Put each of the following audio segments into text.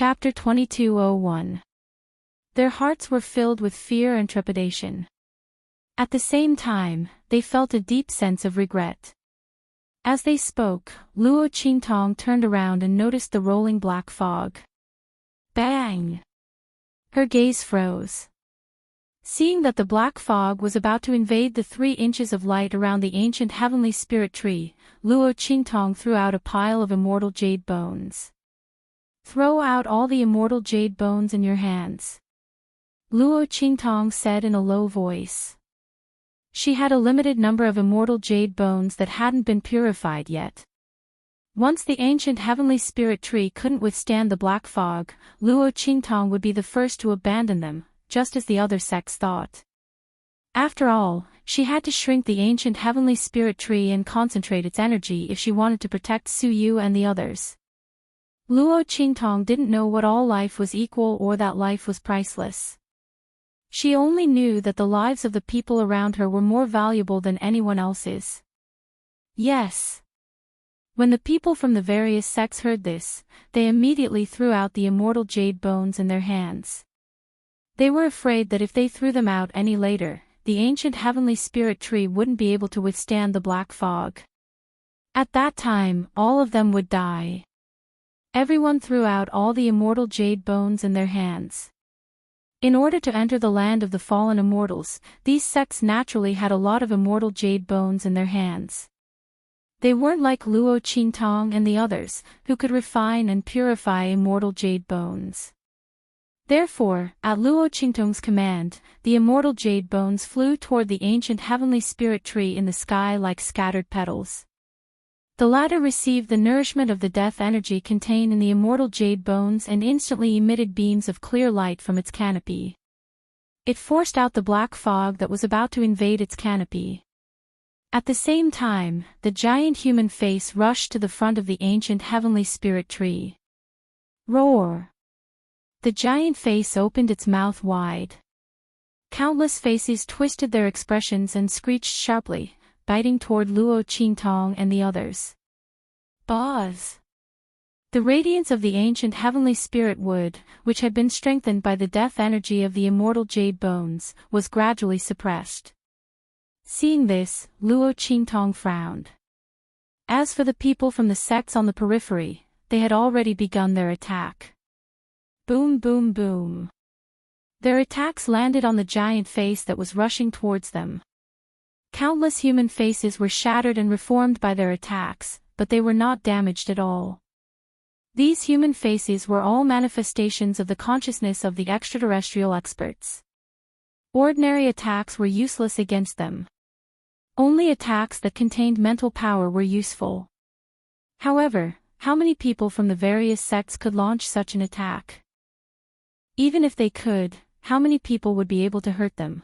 Chapter 2201. Their hearts were filled with fear and trepidation. At the same time, they felt a deep sense of regret. As they spoke, Luo Qingtong turned around and noticed the rolling black fog. Bang! Her gaze froze. Seeing that the black fog was about to invade the 3 inches of light around the ancient heavenly spirit tree, Luo Qingtong threw out a pile of immortal jade bones. "Throw out all the immortal jade bones in your hands," Luo Qingtong said in a low voice. She had a limited number of immortal jade bones that hadn't been purified yet. Once the ancient heavenly spirit tree couldn't withstand the black fog, Luo Qingtong would be the first to abandon them, just as the other sects thought. After all, she had to shrink the ancient heavenly spirit tree and concentrate its energy if she wanted to protect Su Yu and the others. Luo Qingtong didn't know what all life was equal or that life was priceless. She only knew that the lives of the people around her were more valuable than anyone else's. Yes. When the people from the various sects heard this, they immediately threw out the immortal jade bones in their hands. They were afraid that if they threw them out any later, the ancient heavenly spirit tree wouldn't be able to withstand the black fog. At that time, all of them would die. Everyone threw out all the immortal jade bones in their hands. In order to enter the land of the fallen immortals, these sects naturally had a lot of immortal jade bones in their hands. They weren't like Luo Qingtong and the others, who could refine and purify immortal jade bones. Therefore, at Luo Qingtong's command, the immortal jade bones flew toward the ancient heavenly spirit tree in the sky like scattered petals. The latter received the nourishment of the death energy contained in the immortal jade bones and instantly emitted beams of clear light from its canopy. It forced out the black fog that was about to invade its canopy. At the same time, the giant human face rushed to the front of the ancient heavenly spirit tree. Roar! The giant face opened its mouth wide. Countless faces twisted their expressions and screeched sharply, biting toward Luo Qingtong and the others. Buzz! The radiance of the ancient heavenly spirit wood, which had been strengthened by the death energy of the immortal jade bones, was gradually suppressed. Seeing this, Luo Qingtong frowned. As for the people from the sects on the periphery, they had already begun their attack. Boom boom boom. Their attacks landed on the giant face that was rushing towards them. Countless human faces were shattered and reformed by their attacks, but they were not damaged at all. These human faces were all manifestations of the consciousness of the extraterrestrial experts. Ordinary attacks were useless against them. Only attacks that contained mental power were useful. However, how many people from the various sects could launch such an attack? Even if they could, how many people would be able to hurt them?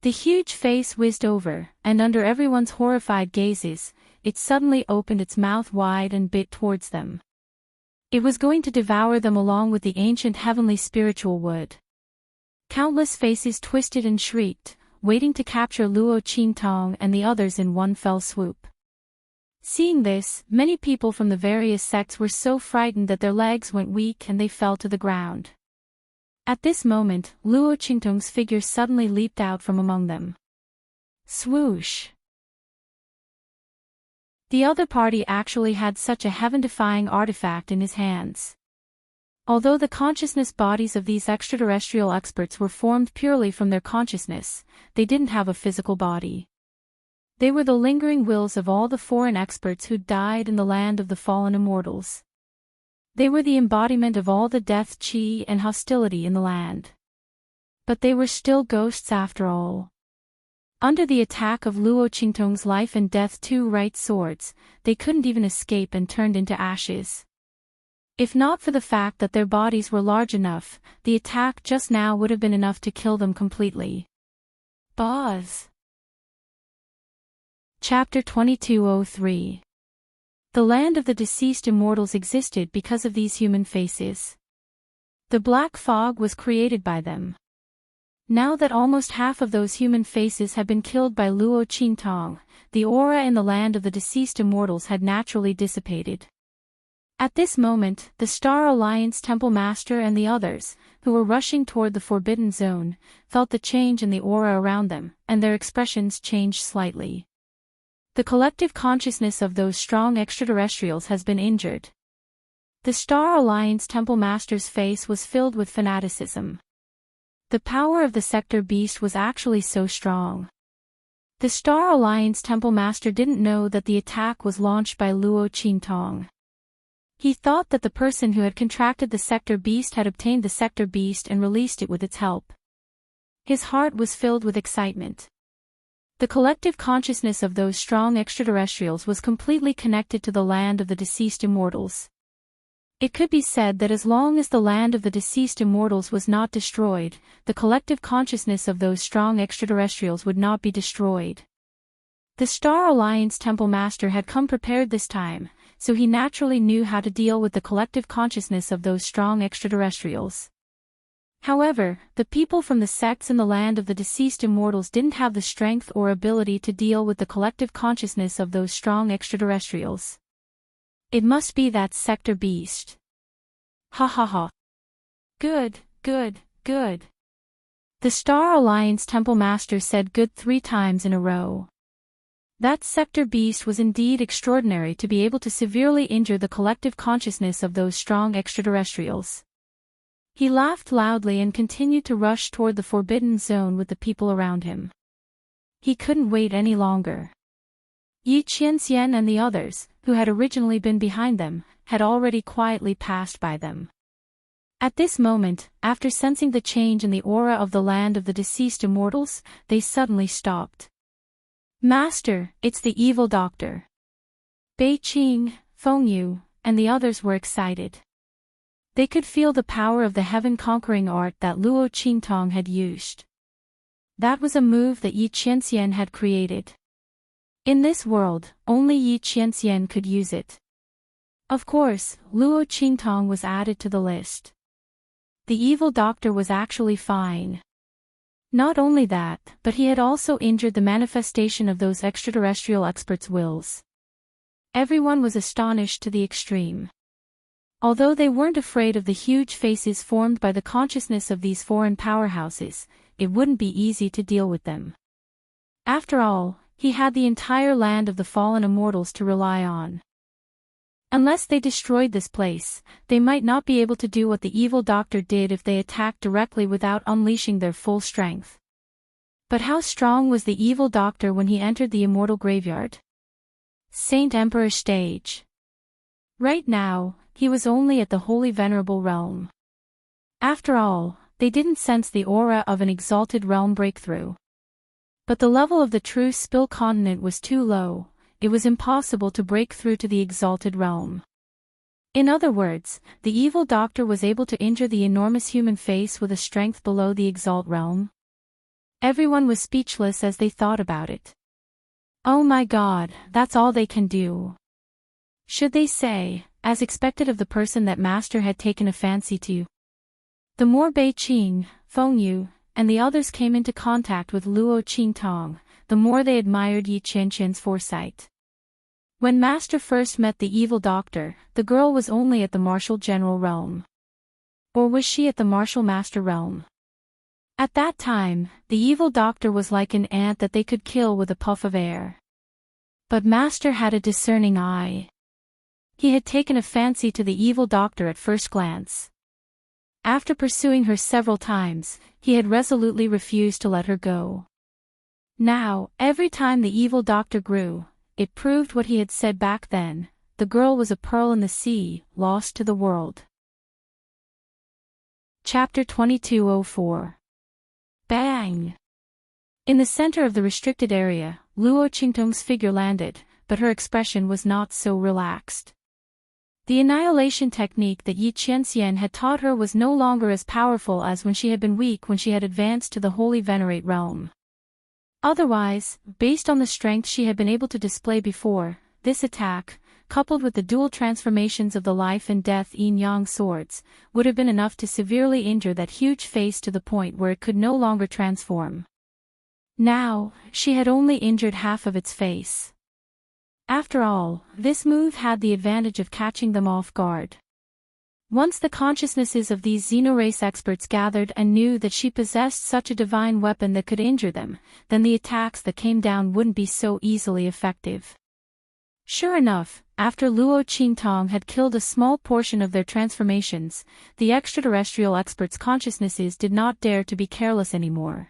The huge face whizzed over, and under everyone's horrified gazes, it suddenly opened its mouth wide and bit towards them. It was going to devour them along with the ancient heavenly spiritual wood. Countless faces twisted and shrieked, waiting to capture Luo Qingtong and the others in one fell swoop. Seeing this, many people from the various sects were so frightened that their legs went weak and they fell to the ground. At this moment, Luo Qingtong's figure suddenly leaped out from among them. Swoosh! The other party actually had such a heaven-defying artifact in his hands. Although the consciousness bodies of these extraterrestrial experts were formed purely from their consciousness, they didn't have a physical body. They were the lingering wills of all the foreign experts who died in the land of the fallen immortals. They were the embodiment of all the death qi and hostility in the land. But they were still ghosts after all. Under the attack of Luo Qingtong's life and death two right swords, they couldn't even escape and turned into ashes. If not for the fact that their bodies were large enough, the attack just now would have been enough to kill them completely. Buzz! Chapter 2203. The land of the deceased immortals existed because of these human faces. The black fog was created by them. Now that almost half of those human faces had been killed by Luo Qingtong, the aura in the land of the deceased immortals had naturally dissipated. At this moment, the Star Alliance Temple Master and the others, who were rushing toward the Forbidden Zone, felt the change in the aura around them, and their expressions changed slightly. The collective consciousness of those strong extraterrestrials has been injured. The Star Alliance Temple Master's face was filled with fanaticism. The power of the Sector Beast was actually so strong. The Star Alliance Temple Master didn't know that the attack was launched by Luo Qingtong. He thought that the person who had contracted the Sector Beast had obtained the Sector Beast and released it with its help. His heart was filled with excitement. The collective consciousness of those strong extraterrestrials was completely connected to the land of the deceased immortals. It could be said that as long as the land of the deceased immortals was not destroyed, the collective consciousness of those strong extraterrestrials would not be destroyed. The Star Alliance Temple Master had come prepared this time, so he naturally knew how to deal with the collective consciousness of those strong extraterrestrials. However, the people from the sects in the land of the deceased immortals didn't have the strength or ability to deal with the collective consciousness of those strong extraterrestrials. It must be that Sector Beast. Ha ha ha. Good, good, good. The Star Alliance Temple Master said good 3 times in a row. That Sector Beast was indeed extraordinary to be able to severely injure the collective consciousness of those strong extraterrestrials. He laughed loudly and continued to rush toward the Forbidden Zone with the people around him. He couldn't wait any longer. Yi Qianxian and the others, who had originally been behind them, had already quietly passed by them. At this moment, after sensing the change in the aura of the land of the deceased immortals, they suddenly stopped. Master, it's the evil doctor. Bei Qing, Feng Yu, and the others were excited. They could feel the power of the heaven-conquering art that Luo Qingtong had used. That was a move that Yi Qianxian had created. In this world, only Yi Qianxian could use it. Of course, Luo Qingtong was added to the list. The evil doctor was actually fine. Not only that, but he had also injured the manifestation of those extraterrestrial experts' wills. Everyone was astonished to the extreme. Although they weren't afraid of the huge faces formed by the consciousness of these foreign powerhouses, it wouldn't be easy to deal with them. After all, he had the entire land of the fallen immortals to rely on. Unless they destroyed this place, they might not be able to do what the evil doctor did if they attacked directly without unleashing their full strength. But how strong was the evil doctor when he entered the immortal graveyard? Saint Emperor stage. Right now, he was only at the Holy Venerable realm. After all, they didn't sense the aura of an exalted realm breakthrough. But the level of the true Spill continent was too low. It was impossible to break through to the exalted realm. In other words, the evil doctor was able to injure the enormous human face with a strength below the exalt realm. Everyone was speechless as they thought about it. Oh my God, that's all they can do. Should they say, as expected of the person that Master had taken a fancy to? The more Bei Qing, Feng Yu, and the others came into contact with Luo Qingtong, the more they admired Yi Qianxian's foresight. When Master first met the evil doctor, the girl was only at the martial general realm. Or was she at the martial master realm? At that time, the evil doctor was like an ant that they could kill with a puff of air. But Master had a discerning eye. He had taken a fancy to the evil doctor at first glance. After pursuing her several times, he had resolutely refused to let her go. Now, every time the evil doctor grew, it proved what he had said back then: the girl was a pearl in the sea, lost to the world. Chapter 2204. Bang! In the center of the restricted area, Luo Qingtong's figure landed, but her expression was not so relaxed. The annihilation technique that Yi Qianxian had taught her was no longer as powerful as when she had been weak when she had advanced to the Holy Venerate realm. Otherwise, based on the strength she had been able to display before, this attack, coupled with the dual transformations of the life and death yin-yang swords, would have been enough to severely injure that huge face to the point where it could no longer transform. Now, she had only injured half of its face. After all, this move had the advantage of catching them off guard. Once the consciousnesses of these xenorace experts gathered and knew that she possessed such a divine weapon that could injure them, then the attacks that came down wouldn't be so easily effective. Sure enough, after Luo Qingtong had killed a small portion of their transformations, the extraterrestrial experts' consciousnesses did not dare to be careless anymore.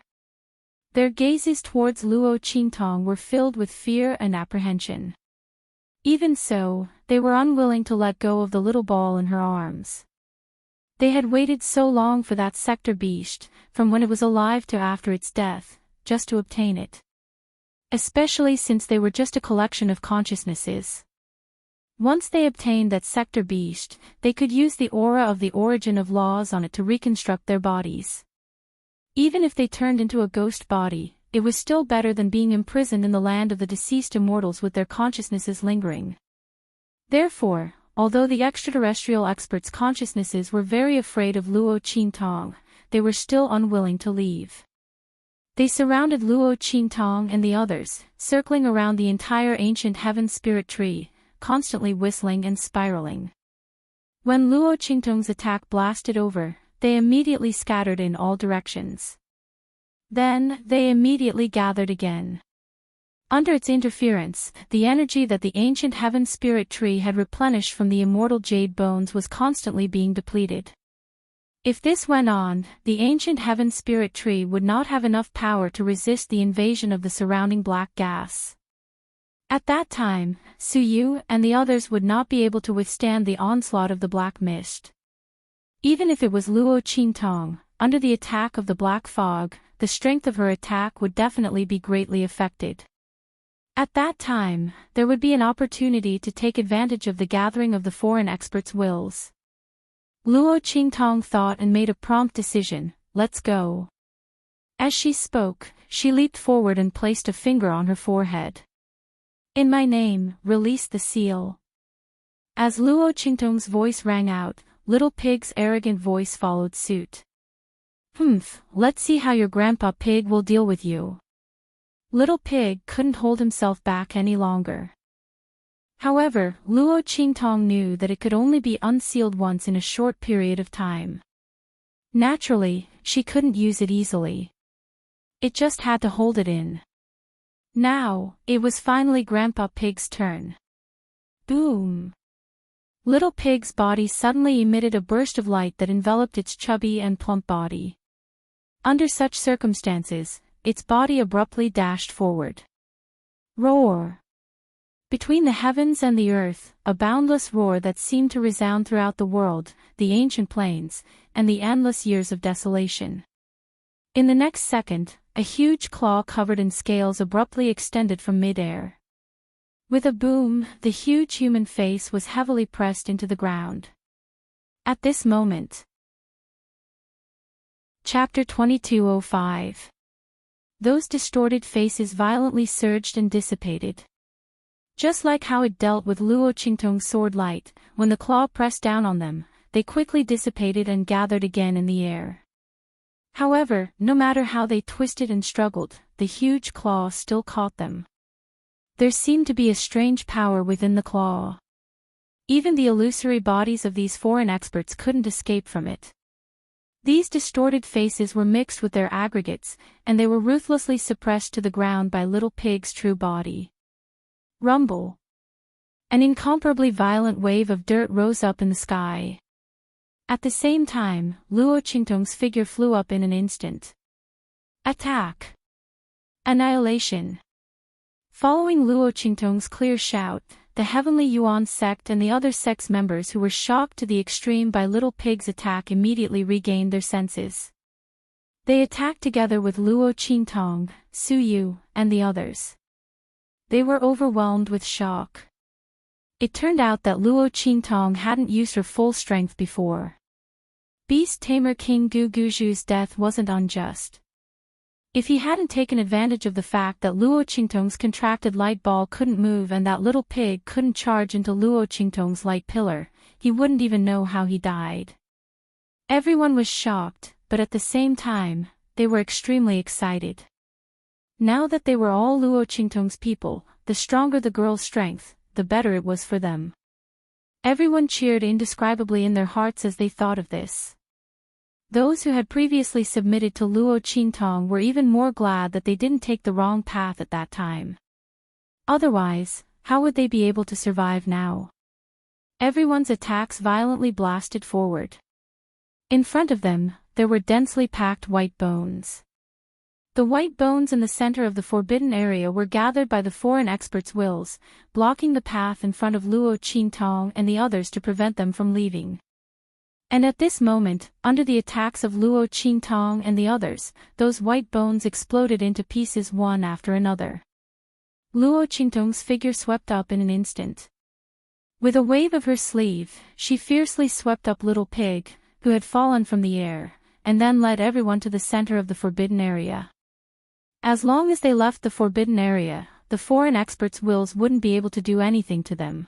Their gazes towards Luo Qingtong were filled with fear and apprehension. Even so, they were unwilling to let go of the little ball in her arms. They had waited so long for that sector beast, from when it was alive to after its death, just to obtain it. Especially since they were just a collection of consciousnesses. Once they obtained that sector beast, they could use the aura of the origin of laws on it to reconstruct their bodies. Even if they turned into a ghost body, it was still better than being imprisoned in the land of the deceased immortals with their consciousnesses lingering. Therefore, although the extraterrestrial experts' consciousnesses were very afraid of Luo Qingtong, they were still unwilling to leave. They surrounded Luo Qingtong and the others, circling around the entire ancient heaven spirit tree, constantly whistling and spiraling. When Luo Qingtong's attack blasted over, they immediately scattered in all directions. Then, they immediately gathered again. Under its interference, the energy that the ancient heaven spirit tree had replenished from the immortal jade bones was constantly being depleted. If this went on, the ancient heaven spirit tree would not have enough power to resist the invasion of the surrounding black gas. At that time, Su Yu and the others would not be able to withstand the onslaught of the black mist. Even if it was Luo Qingtong, under the attack of the black fog, the strength of her attack would definitely be greatly affected. At that time, there would be an opportunity to take advantage of the gathering of the foreign experts' wills. Luo Qingtong thought and made a prompt decision, let's go. As she spoke, she leaped forward and placed a finger on her forehead. In my name, release the seal. As Luo Qingtong's voice rang out, Little Pig's arrogant voice followed suit. Let's see how your Grandpa Pig will deal with you. Little Pig couldn't hold himself back any longer. However, Luo Qingtong knew that it could only be unsealed once in a short period of time. Naturally, she couldn't use it easily. It just had to hold it in. Now, it was finally Grandpa Pig's turn. Boom! Little Pig's body suddenly emitted a burst of light that enveloped its chubby and plump body. Under such circumstances, its body abruptly dashed forward. Roar! Between the heavens and the earth, a boundless roar that seemed to resound throughout the world, the ancient plains, and the endless years of desolation. In the next second, a huge claw covered in scales abruptly extended from mid-air. With a boom, the huge human face was heavily pressed into the ground. At this moment. Chapter 2205. Those distorted faces violently surged and dissipated. Just like how it dealt with Luo Qingtong's sword light, when the claw pressed down on them, they quickly dissipated and gathered again in the air. However, no matter how they twisted and struggled, the huge claw still caught them. There seemed to be a strange power within the claw. Even the illusory bodies of these foreign experts couldn't escape from it. These distorted faces were mixed with their aggregates, and they were ruthlessly suppressed to the ground by Little Pig's true body. Rumble! An incomparably violent wave of dirt rose up in the sky. At the same time, Luo Qingtong's figure flew up in an instant. Attack! Annihilation! Following Luo Qingtong's clear shout, the Heavenly Yuan sect and the other sects members who were shocked to the extreme by Little Pig's attack immediately regained their senses. They attacked together with Luo Qingtong, Su Yu, and the others. They were overwhelmed with shock. It turned out that Luo Qingtong hadn't used her full strength before. Beast Tamer King Gu Guju's death wasn't unjust. If he hadn't taken advantage of the fact that Luo Qingtong's contracted light ball couldn't move and that Little Pig couldn't charge into Luo Qingtong's light pillar, he wouldn't even know how he died. Everyone was shocked, but at the same time, they were extremely excited. Now that they were all Luo Qingtong's people, the stronger the girl's strength, the better it was for them. Everyone cheered indescribably in their hearts as they thought of this. Those who had previously submitted to Luo Qintong were even more glad that they didn't take the wrong path at that time. Otherwise, how would they be able to survive now? Everyone's attacks violently blasted forward. In front of them, there were densely packed white bones. The white bones in the center of the forbidden area were gathered by the foreign experts' wills, blocking the path in front of Luo Qintong and the others to prevent them from leaving. And at this moment, under the attacks of Luo Qintong and the others, those white bones exploded into pieces one after another. Luo Qintong's figure swept up in an instant. With a wave of her sleeve, she fiercely swept up Little Pig, who had fallen from the air, and then led everyone to the center of the forbidden area. As long as they left the forbidden area, the foreign experts' wills wouldn't be able to do anything to them.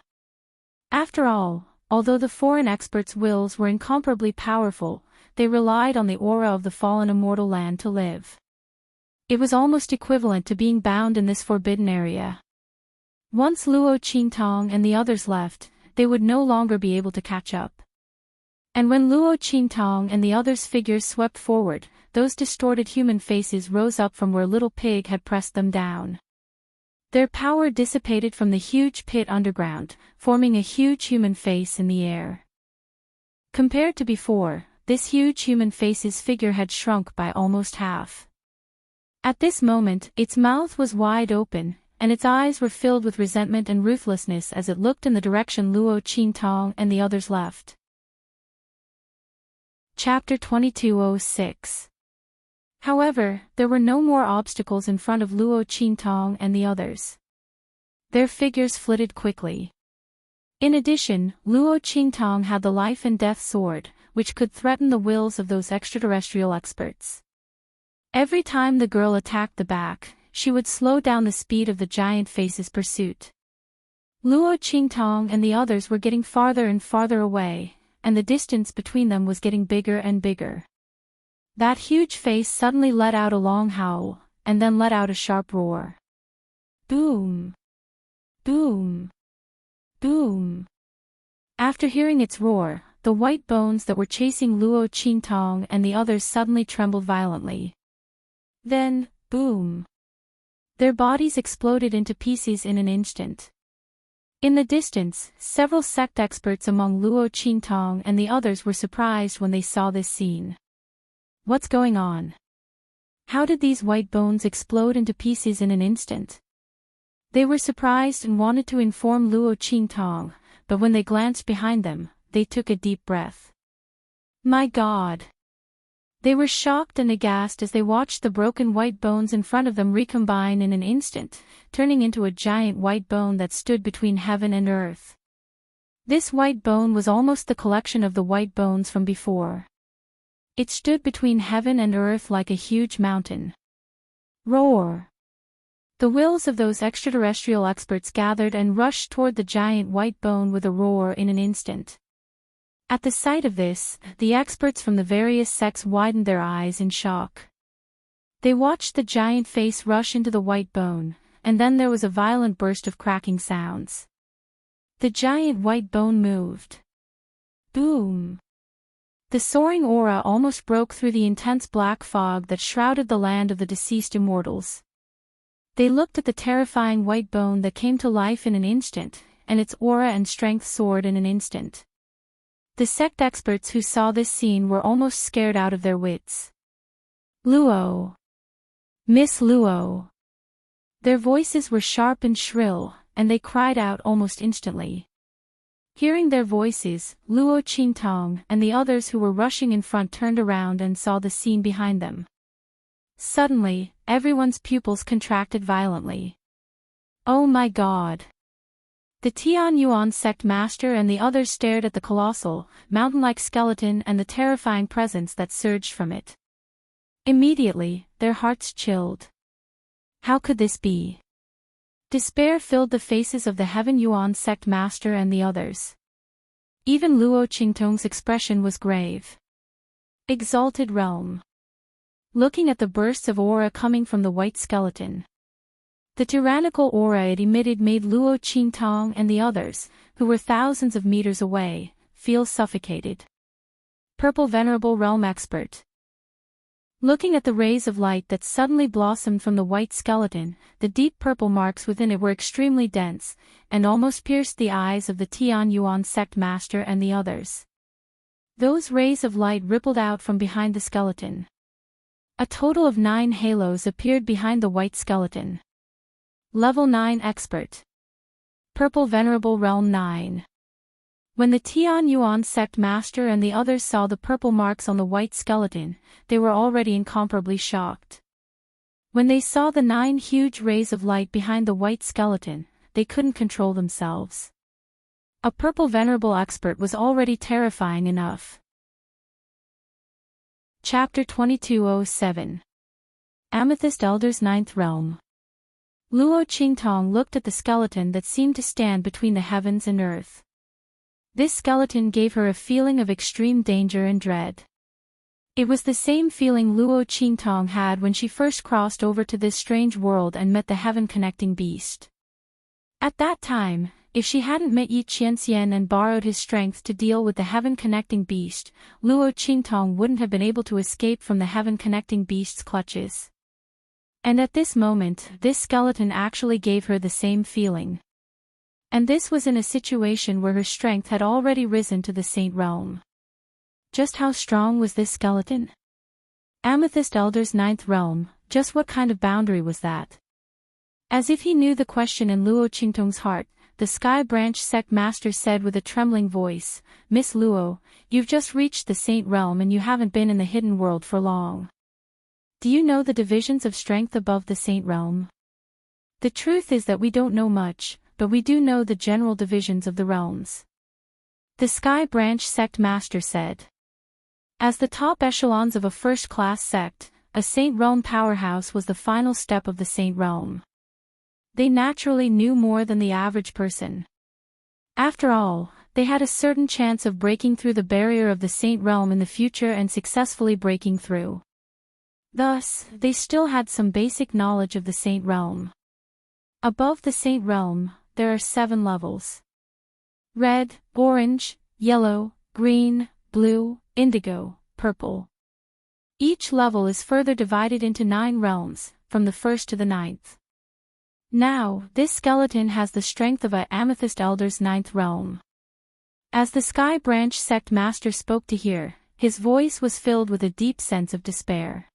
After all, although the foreign experts' wills were incomparably powerful, they relied on the aura of the fallen immortal land to live. It was almost equivalent to being bound in this forbidden area. Once Luo Qintong and the others left, they would no longer be able to catch up. And when Luo Qintong and the others' figures swept forward, those distorted human faces rose up from where Little Pig had pressed them down. Their power dissipated from the huge pit underground, forming a huge human face in the air. Compared to before, this huge human face's figure had shrunk by almost half. At this moment, its mouth was wide open, and its eyes were filled with resentment and ruthlessness as it looked in the direction Luo Qintong and the others left. Chapter 2206. However, there were no more obstacles in front of Luo Qintong and the others. Their figures flitted quickly. In addition, Luo Qintong had the life and death sword, which could threaten the wills of those extraterrestrial experts. Every time the girl attacked the back, she would slow down the speed of the giant face's pursuit. Luo Qintong and the others were getting farther and farther away, and the distance between them was getting bigger and bigger. That huge face suddenly let out a long howl, and then let out a sharp roar. Boom! Boom! Boom! After hearing its roar, the white bones that were chasing Luo Qintong and the others suddenly trembled violently. Then, boom! Their bodies exploded into pieces in an instant. In the distance, several sect experts among Luo Qintong and the others were surprised when they saw this scene. What's going on? How did these white bones explode into pieces in an instant? They were surprised and wanted to inform Luo Qintong, but when they glanced behind them, they took a deep breath. My God! They were shocked and aghast as they watched the broken white bones in front of them recombine in an instant, turning into a giant white bone that stood between heaven and earth. This white bone was almost the collection of the white bones from before. It stood between heaven and earth like a huge mountain. Roar! The wills of those extraterrestrial experts gathered and rushed toward the giant white bone with a roar in an instant. At the sight of this, the experts from the various sects widened their eyes in shock. They watched the giant face rush into the white bone, and then there was a violent burst of cracking sounds. The giant white bone moved. Boom! The soaring aura almost broke through the intense black fog that shrouded the land of the deceased immortals. They looked at the terrifying white bone that came to life in an instant, and its aura and strength soared in an instant. The sect experts who saw this scene were almost scared out of their wits. Luo! Miss Luo! Their voices were sharp and shrill, and they cried out almost instantly. Hearing their voices, Luo Qintong and the others who were rushing in front turned around and saw the scene behind them. Suddenly, everyone's pupils contracted violently. Oh my God! The Tian Yuan sect master and the others stared at the colossal, mountain-like skeleton and the terrifying presence that surged from it. Immediately, their hearts chilled. How could this be? Despair filled the faces of the Heaven Yuan sect master and the others. Even Luo Qingtong's expression was grave. Exalted realm. Looking at the bursts of aura coming from the white skeleton. The tyrannical aura it emitted made Luo Qingtong and the others, who were thousands of meters away, feel suffocated. Purple Venerable Realm Expert. Looking at the rays of light that suddenly blossomed from the white skeleton, the deep purple marks within it were extremely dense, and almost pierced the eyes of the Tian Yuan sect master and the others. Those rays of light rippled out from behind the skeleton. A total of 9 halos appeared behind the white skeleton. Level 9 Expert. Purple Venerable Realm 9. When the Tian Yuan sect master and the others saw the purple marks on the white skeleton, they were already incomparably shocked. When they saw the 9 huge rays of light behind the white skeleton, they couldn't control themselves. A purple venerable expert was already terrifying enough. Chapter 2207. Amethyst Elder's Ninth Realm. Luo Qingtong looked at the skeleton that seemed to stand between the heavens and earth. This skeleton gave her a feeling of extreme danger and dread. It was the same feeling Luo Qingtong had when she first crossed over to this strange world and met the heaven-connecting beast. At that time, if she hadn't met Yi Qianxian and borrowed his strength to deal with the heaven-connecting beast, Luo Qingtong wouldn't have been able to escape from the heaven-connecting beast's clutches. And at this moment, this skeleton actually gave her the same feeling. And this was in a situation where her strength had already risen to the saint realm. Just how strong was this skeleton? Amethyst Elder's ninth realm, just what kind of boundary was that? As if he knew the question in Luo Qingtong's heart, the Sky Branch sect master said with a trembling voice, "Miss Luo, you've just reached the saint realm and you haven't been in the hidden world for long. Do you know the divisions of strength above the saint realm? The truth is that we don't know much, but we do know the general divisions of the realms." The Sky Branch sect master said. As the top echelons of a first-class sect, a saint realm powerhouse was the final step of the saint realm. They naturally knew more than the average person. After all, they had a certain chance of breaking through the barrier of the saint realm in the future and successfully breaking through. Thus, they still had some basic knowledge of the saint realm. Above the saint realm, there are 7 levels. Red, orange, yellow, green, blue, indigo, purple. Each level is further divided into 9 realms, from the 1st to the 9th. Now, this skeleton has the strength of a Amethyst Elder's 9th realm. As the Sky Branch sect master spoke to hear, his voice was filled with a deep sense of despair.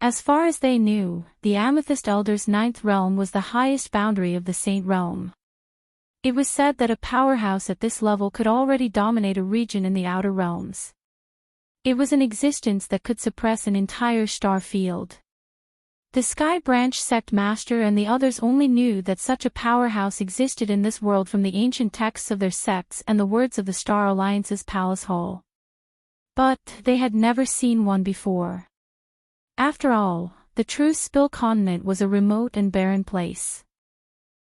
As far as they knew, the Amethyst Elder's 9th realm was the highest boundary of the saint realm. It was said that a powerhouse at this level could already dominate a region in the outer realms. It was an existence that could suppress an entire star field. The Sky Branch sect master and the others only knew that such a powerhouse existed in this world from the ancient texts of their sects and the words of the Star Alliance's palace hall. But they had never seen one before. After all, the true Spill continent was a remote and barren place.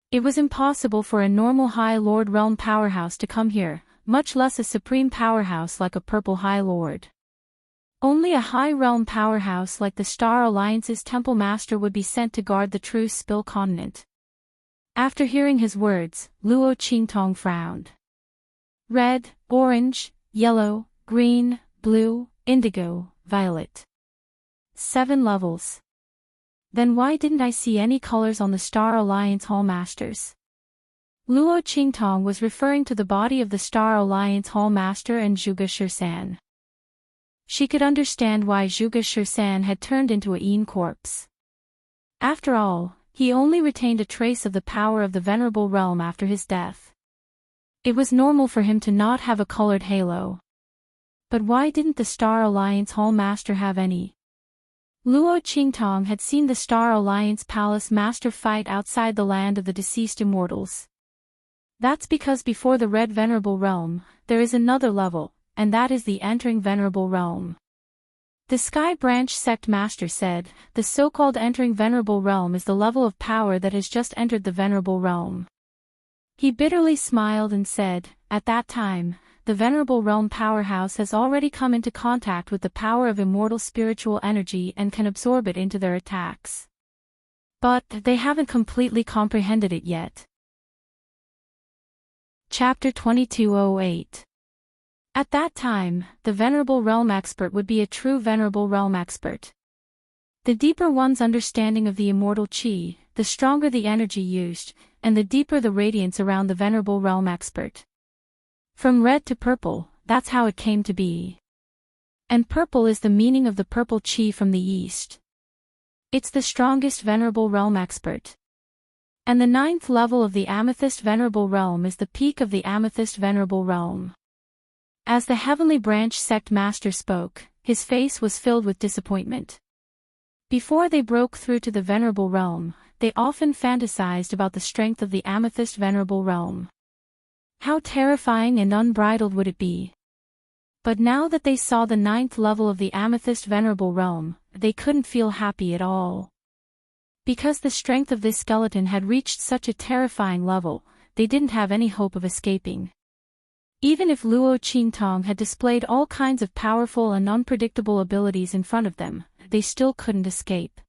It was impossible for a normal High Lord realm powerhouse to come here, much less a supreme powerhouse like a purple High Lord. Only a high realm powerhouse like the Star Alliance's Temple Master would be sent to guard the true Spill continent. After hearing his words, Luo Qingtong frowned. Red, orange, yellow, green, blue, indigo, violet. 7 levels. Then why didn't I see any colors on the Star Alliance Hall Masters? Luo Qingtong was referring to the body of the Star Alliance Hall Master and Zhuge Shirsan. She could understand why Zhuge Shirsan had turned into a Yin corpse. After all, he only retained a trace of the power of the Venerable Realm after his death. It was normal for him to not have a colored halo. But why didn't the Star Alliance Hall Master have any? Luo Qingtong had seen the Star Alliance Palace Master fight outside the land of the deceased immortals. That's because before the Red Venerable Realm, there is another level, and that is the Entering Venerable Realm. The Sky Branch sect master said, the so-called Entering Venerable Realm is the level of power that has just entered the Venerable Realm. He bitterly smiled and said, at that time, the Venerable Realm powerhouse has already come into contact with the power of immortal spiritual energy and can absorb it into their attacks. But they haven't completely comprehended it yet. Chapter 2208. At that time, the Venerable Realm Expert would be a true Venerable Realm Expert. The deeper one's understanding of the immortal Qi, the stronger the energy used, and the deeper the radiance around the Venerable Realm Expert. From red to purple, that's how it came to be. And purple is the meaning of the purple Qi from the east. It's the strongest Venerable Realm Expert. And the 9th level of the Amethyst Venerable Realm is the peak of the Amethyst Venerable Realm. As the Heavenly Branch Sect Master spoke, his face was filled with disappointment. Before they broke through to the Venerable Realm, they often fantasized about the strength of the Amethyst Venerable Realm. How terrifying and unbridled would it be? But now that they saw the 9th level of the Amethyst Venerable Realm, they couldn't feel happy at all. Because the strength of this skeleton had reached such a terrifying level, they didn't have any hope of escaping. Even if Luo Qintong had displayed all kinds of powerful and unpredictable abilities in front of them, they still couldn't escape.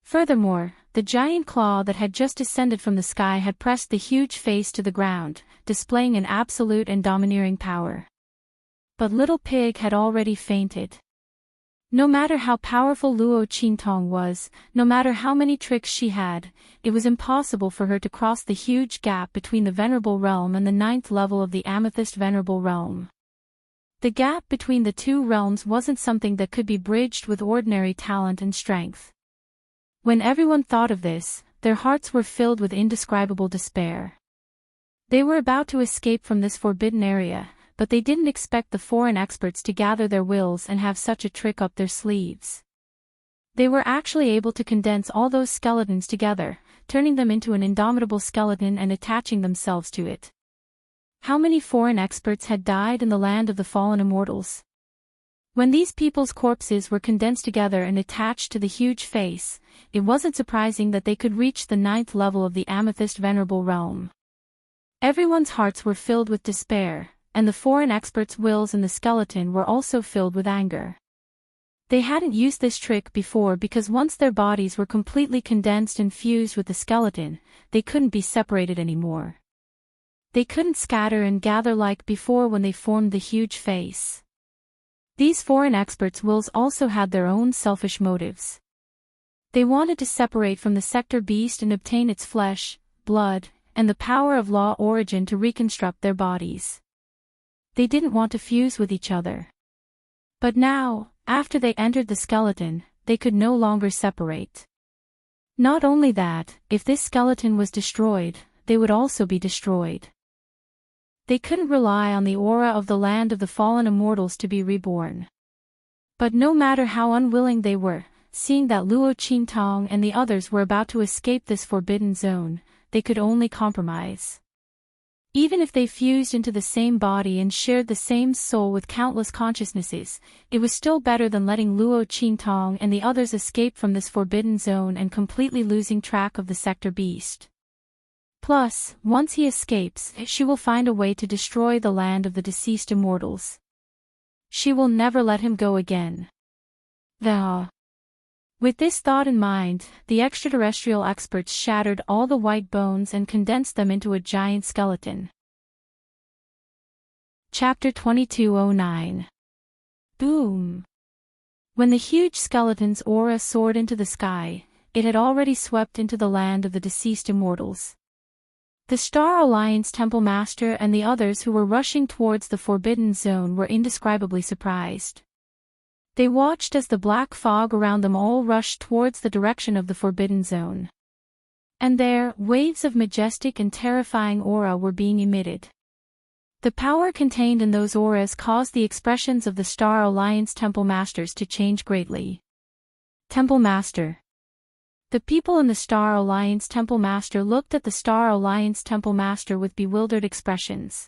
Furthermore, the giant claw that had just descended from the sky had pressed the huge face to the ground, displaying an absolute and domineering power. But Little Pig had already fainted. No matter how powerful Luo Qintong was, no matter how many tricks she had, it was impossible for her to cross the huge gap between the Venerable Realm and the 9th level of the Amethyst Venerable Realm. The gap between the two realms wasn't something that could be bridged with ordinary talent and strength. When everyone thought of this, their hearts were filled with indescribable despair. They were about to escape from this forbidden area, but they didn't expect the foreign experts to gather their wills and have such a trick up their sleeves. They were actually able to condense all those skeletons together, turning them into an indomitable skeleton and attaching themselves to it. How many foreign experts had died in the land of the fallen immortals? When these people's corpses were condensed together and attached to the huge face, it wasn't surprising that they could reach the 9th level of the Amethyst Venerable Realm. Everyone's hearts were filled with despair, and the foreign experts' wills in the skeleton were also filled with anger. They hadn't used this trick before because once their bodies were completely condensed and fused with the skeleton, they couldn't be separated anymore. They couldn't scatter and gather like before when they formed the huge face. These foreign experts' wills also had their own selfish motives. They wanted to separate from the sector beast and obtain its flesh, blood, and the power of law origin to reconstruct their bodies. They didn't want to fuse with each other. But now, after they entered the skeleton, they could no longer separate. Not only that, if this skeleton was destroyed, they would also be destroyed. They couldn't rely on the aura of the land of the fallen immortals to be reborn. But no matter how unwilling they were, seeing that Luo Qintong and the others were about to escape this forbidden zone, they could only compromise. Even if they fused into the same body and shared the same soul with countless consciousnesses, it was still better than letting Luo Qintong and the others escape from this forbidden zone and completely losing track of the sector beast. Plus, once he escapes, she will find a way to destroy the land of the deceased immortals. She will never let him go again. With this thought in mind, the extraterrestrial experts shattered all the white bones and condensed them into a giant skeleton. Chapter 2209. Boom! When the huge skeleton's aura soared into the sky, it had already swept into the land of the deceased immortals. The Star Alliance Temple Master and the others who were rushing towards the Forbidden Zone were indescribably surprised. They watched as the black fog around them all rushed towards the direction of the Forbidden Zone. And there, waves of majestic and terrifying aura were being emitted. The power contained in those auras caused the expressions of the Star Alliance Temple Masters to change greatly. Temple Master. The people in the Star Alliance Temple Master looked at the Star Alliance Temple Master with bewildered expressions.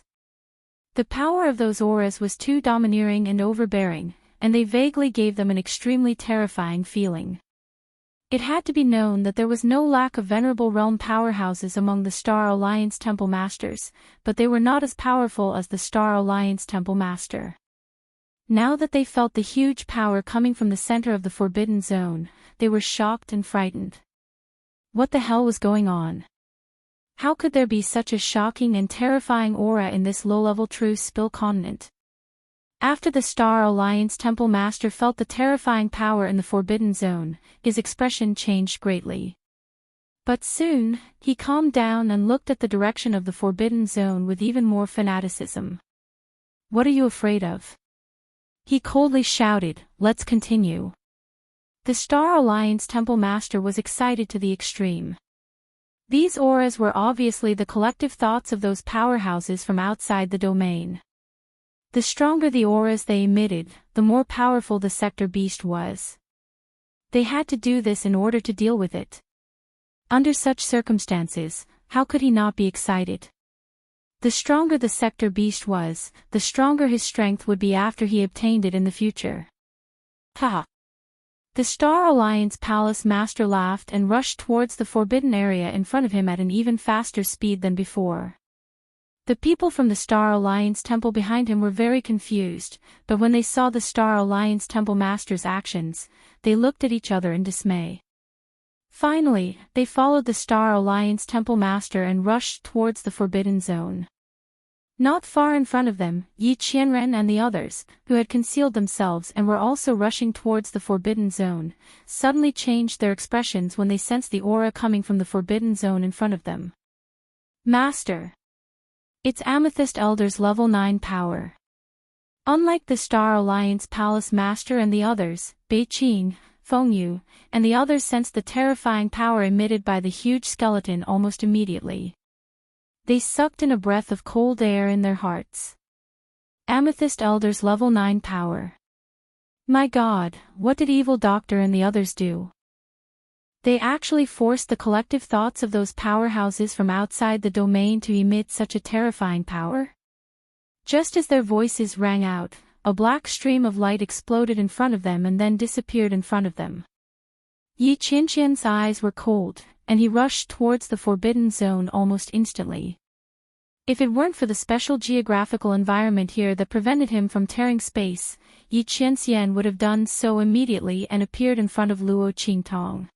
The power of those auras was too domineering and overbearing, and they vaguely gave them an extremely terrifying feeling. It had to be known that there was no lack of venerable realm powerhouses among the Star Alliance Temple Masters, but they were not as powerful as the Star Alliance Temple Master. Now that they felt the huge power coming from the center of the Forbidden Zone, they were shocked and frightened. What the hell was going on? How could there be such a shocking and terrifying aura in this low-level true spill continent? After the Star Alliance Temple Master felt the terrifying power in the Forbidden Zone, his expression changed greatly. But soon, he calmed down and looked at the direction of the Forbidden Zone with even more fanaticism. "What are you afraid of?" he coldly shouted. "Let's continue." The Star Alliance Temple Master was excited to the extreme. These auras were obviously the collective thoughts of those powerhouses from outside the domain. The stronger the auras they emitted, the more powerful the sector beast was. They had to do this in order to deal with it. Under such circumstances, how could he not be excited? The stronger the sector beast was, the stronger his strength would be after he obtained it in the future. Ha! The Star Alliance Palace Master laughed and rushed towards the forbidden area in front of him at an even faster speed than before. The people from the Star Alliance Temple behind him were very confused, but when they saw the Star Alliance Temple Master's actions, they looked at each other in dismay. Finally, they followed the Star Alliance Temple Master and rushed towards the Forbidden Zone. Not far in front of them, Yi Qianren and the others, who had concealed themselves and were also rushing towards the Forbidden Zone, suddenly changed their expressions when they sensed the aura coming from the Forbidden Zone in front of them. "Master! It's Amethyst Elder's level 9 power." Unlike the Star Alliance Palace Master and the others, Bei Qing, Feng Yu, and the others sensed the terrifying power emitted by the huge skeleton almost immediately. They sucked in a breath of cold air in their hearts. Amethyst Elder's level 9 power. My God, what did Evil Doctor and the others do? They actually forced the collective thoughts of those powerhouses from outside the domain to emit such a terrifying power? Just as their voices rang out, a black stream of light exploded in front of them and then disappeared in front of them. Yi Qianqian's eyes were cold, and he rushed towards the Forbidden Zone almost instantly. If it weren't for the special geographical environment here that prevented him from tearing space, Yi Qianxian would have done so immediately and appeared in front of Luo Qingtong.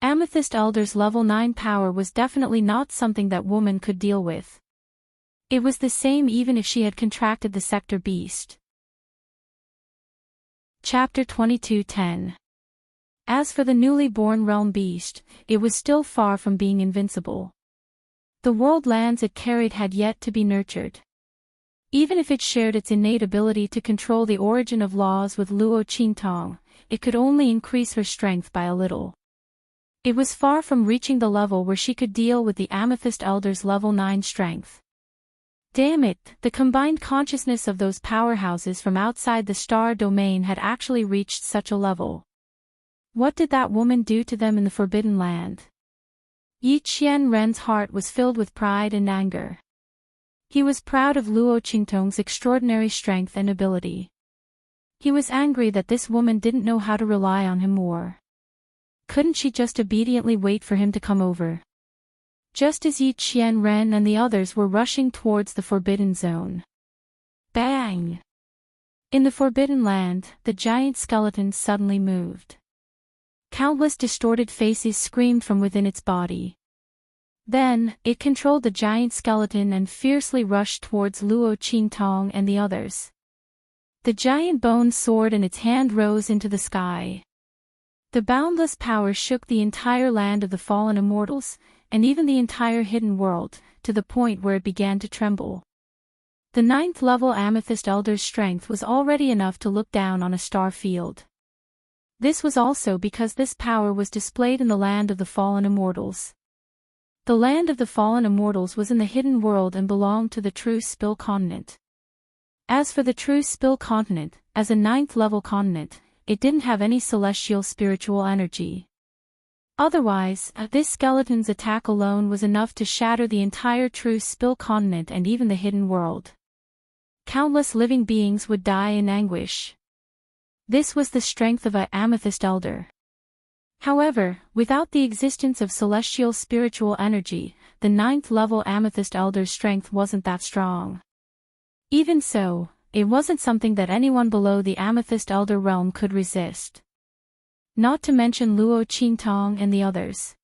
Amethyst Elder's level 9 power was definitely not something that woman could deal with. It was the same even if she had contracted the sector beast. Chapter 22:10. As for the newly born realm beast, it was still far from being invincible. The world lands it carried had yet to be nurtured. Even if it shared its innate ability to control the origin of laws with Luo Qingtong, it could only increase her strength by a little. It was far from reaching the level where she could deal with the Amethyst Elder's level 9 strength. Damn it, the combined consciousness of those powerhouses from outside the star domain had actually reached such a level. What did that woman do to them in the Forbidden Land? Yi Qianren's heart was filled with pride and anger. He was proud of Luo Qingtong's extraordinary strength and ability. He was angry that this woman didn't know how to rely on him more. Couldn't she just obediently wait for him to come over? Just as Yi Qianren and the others were rushing towards the Forbidden Zone. Bang! In the Forbidden Land, the giant skeleton suddenly moved. Countless distorted faces screamed from within its body. Then, it controlled the giant skeleton and fiercely rushed towards Luo Qingtong and the others. The giant bone sword in its hand rose into the sky. The boundless power shook the entire land of the fallen immortals, and even the entire hidden world, to the point where it began to tremble. The 9th level Amethyst Elder's strength was already enough to look down on a star field. This was also because this power was displayed in the land of the fallen immortals. The land of the fallen immortals was in the hidden world and belonged to the true Spill continent. As for the true Spill continent, as a 9th level continent, it didn't have any celestial spiritual energy. Otherwise, this skeleton's attack alone was enough to shatter the entire true Spill continent and even the hidden world. Countless living beings would die in anguish. This was the strength of an Amethyst Elder. However, without the existence of celestial spiritual energy, the 9th level Amethyst Elder's strength wasn't that strong. Even so, it wasn't something that anyone below the Amethyst Elder realm could resist. Not to mention Luo Qingtong and the others.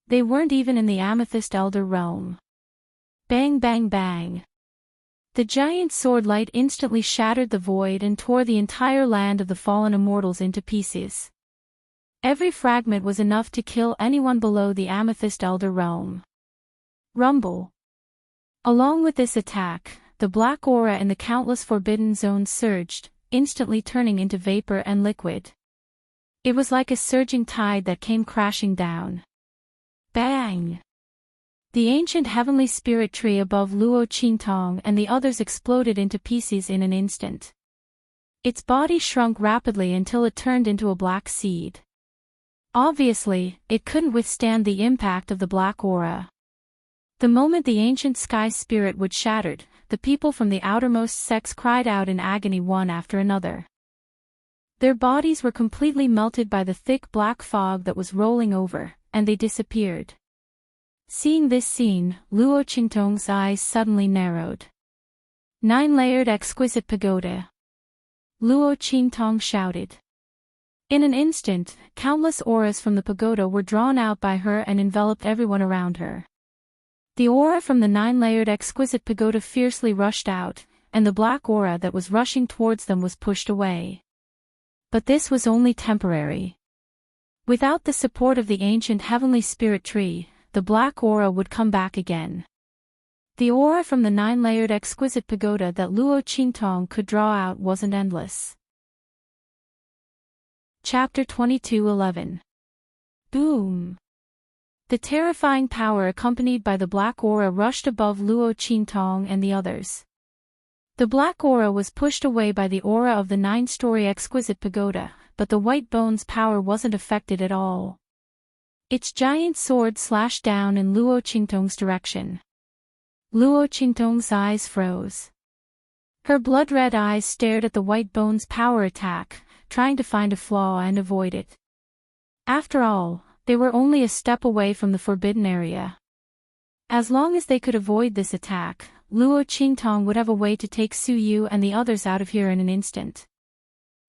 They weren't even in the Amethyst Elder realm. Bang bang bang. The giant sword light instantly shattered the void and tore the entire land of the fallen immortals into pieces. Every fragment was enough to kill anyone below the Amethyst Elder realm. Rumble. Along with this attack, the black aura in the countless forbidden zones surged, instantly turning into vapor and liquid. It was like a surging tide that came crashing down. Bang! The ancient heavenly spirit tree above Luo Qingtong and the others exploded into pieces in an instant. Its body shrunk rapidly until it turned into a black seed. Obviously, it couldn't withstand the impact of the black aura. The moment the ancient sky spirit would shattered, the people from the outermost sects cried out in agony one after another. Their bodies were completely melted by the thick black fog that was rolling over, and they disappeared. Seeing this scene, Luo Qingtong's eyes suddenly narrowed. 9-layered exquisite pagoda. Luo Qingtong shouted. In an instant, countless auras from the pagoda were drawn out by her and enveloped everyone around her. The aura from the 9-layered exquisite pagoda fiercely rushed out, and the black aura that was rushing towards them was pushed away. But this was only temporary. Without the support of the ancient heavenly spirit tree, the black aura would come back again. The aura from the 9-layered exquisite pagoda that Luo Qingtong could draw out wasn't endless. Chapter 22:11. Boom! The terrifying power accompanied by the black aura rushed above Luo Qingtong and the others. The black aura was pushed away by the aura of the 9-story exquisite pagoda, but the white bone's power wasn't affected at all. Its giant sword slashed down in Luo Qingtong's direction. Luo Qingtong's eyes froze. Her blood-red eyes stared at the white bone's power attack, trying to find a flaw and avoid it. After all, they were only a step away from the forbidden area. As long as they could avoid this attack, Luo Qingtong would have a way to take Su Yu and the others out of here in an instant.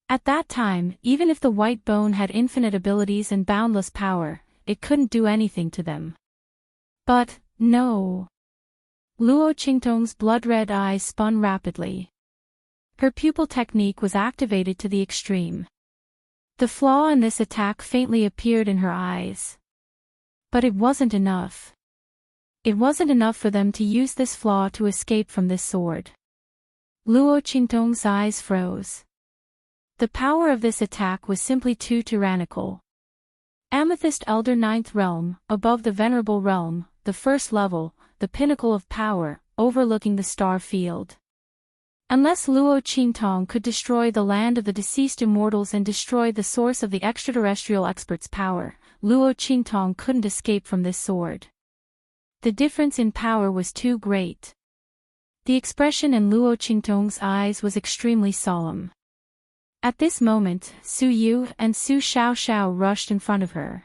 At that time, even if the white bone had infinite abilities and boundless power, it couldn't do anything to them. But, no. Luo Qingtong's blood-red eyes spun rapidly. Her pupil technique was activated to the extreme. The flaw in this attack faintly appeared in her eyes. But it wasn't enough. It wasn't enough for them to use this flaw to escape from this sword. Luo Qingtong's eyes froze. The power of this attack was simply too tyrannical. Amethyst Elder 9th Realm, above the Venerable Realm, the first level, the pinnacle of power, overlooking the star field. Unless Luo Qingtong could destroy the land of the deceased immortals and destroy the source of the extraterrestrial expert's power, Luo Qingtong couldn't escape from this sword. The difference in power was too great. The expression in Luo Qingtong's eyes was extremely solemn. At this moment, Su Yu and Su Xiaoxiao rushed in front of her.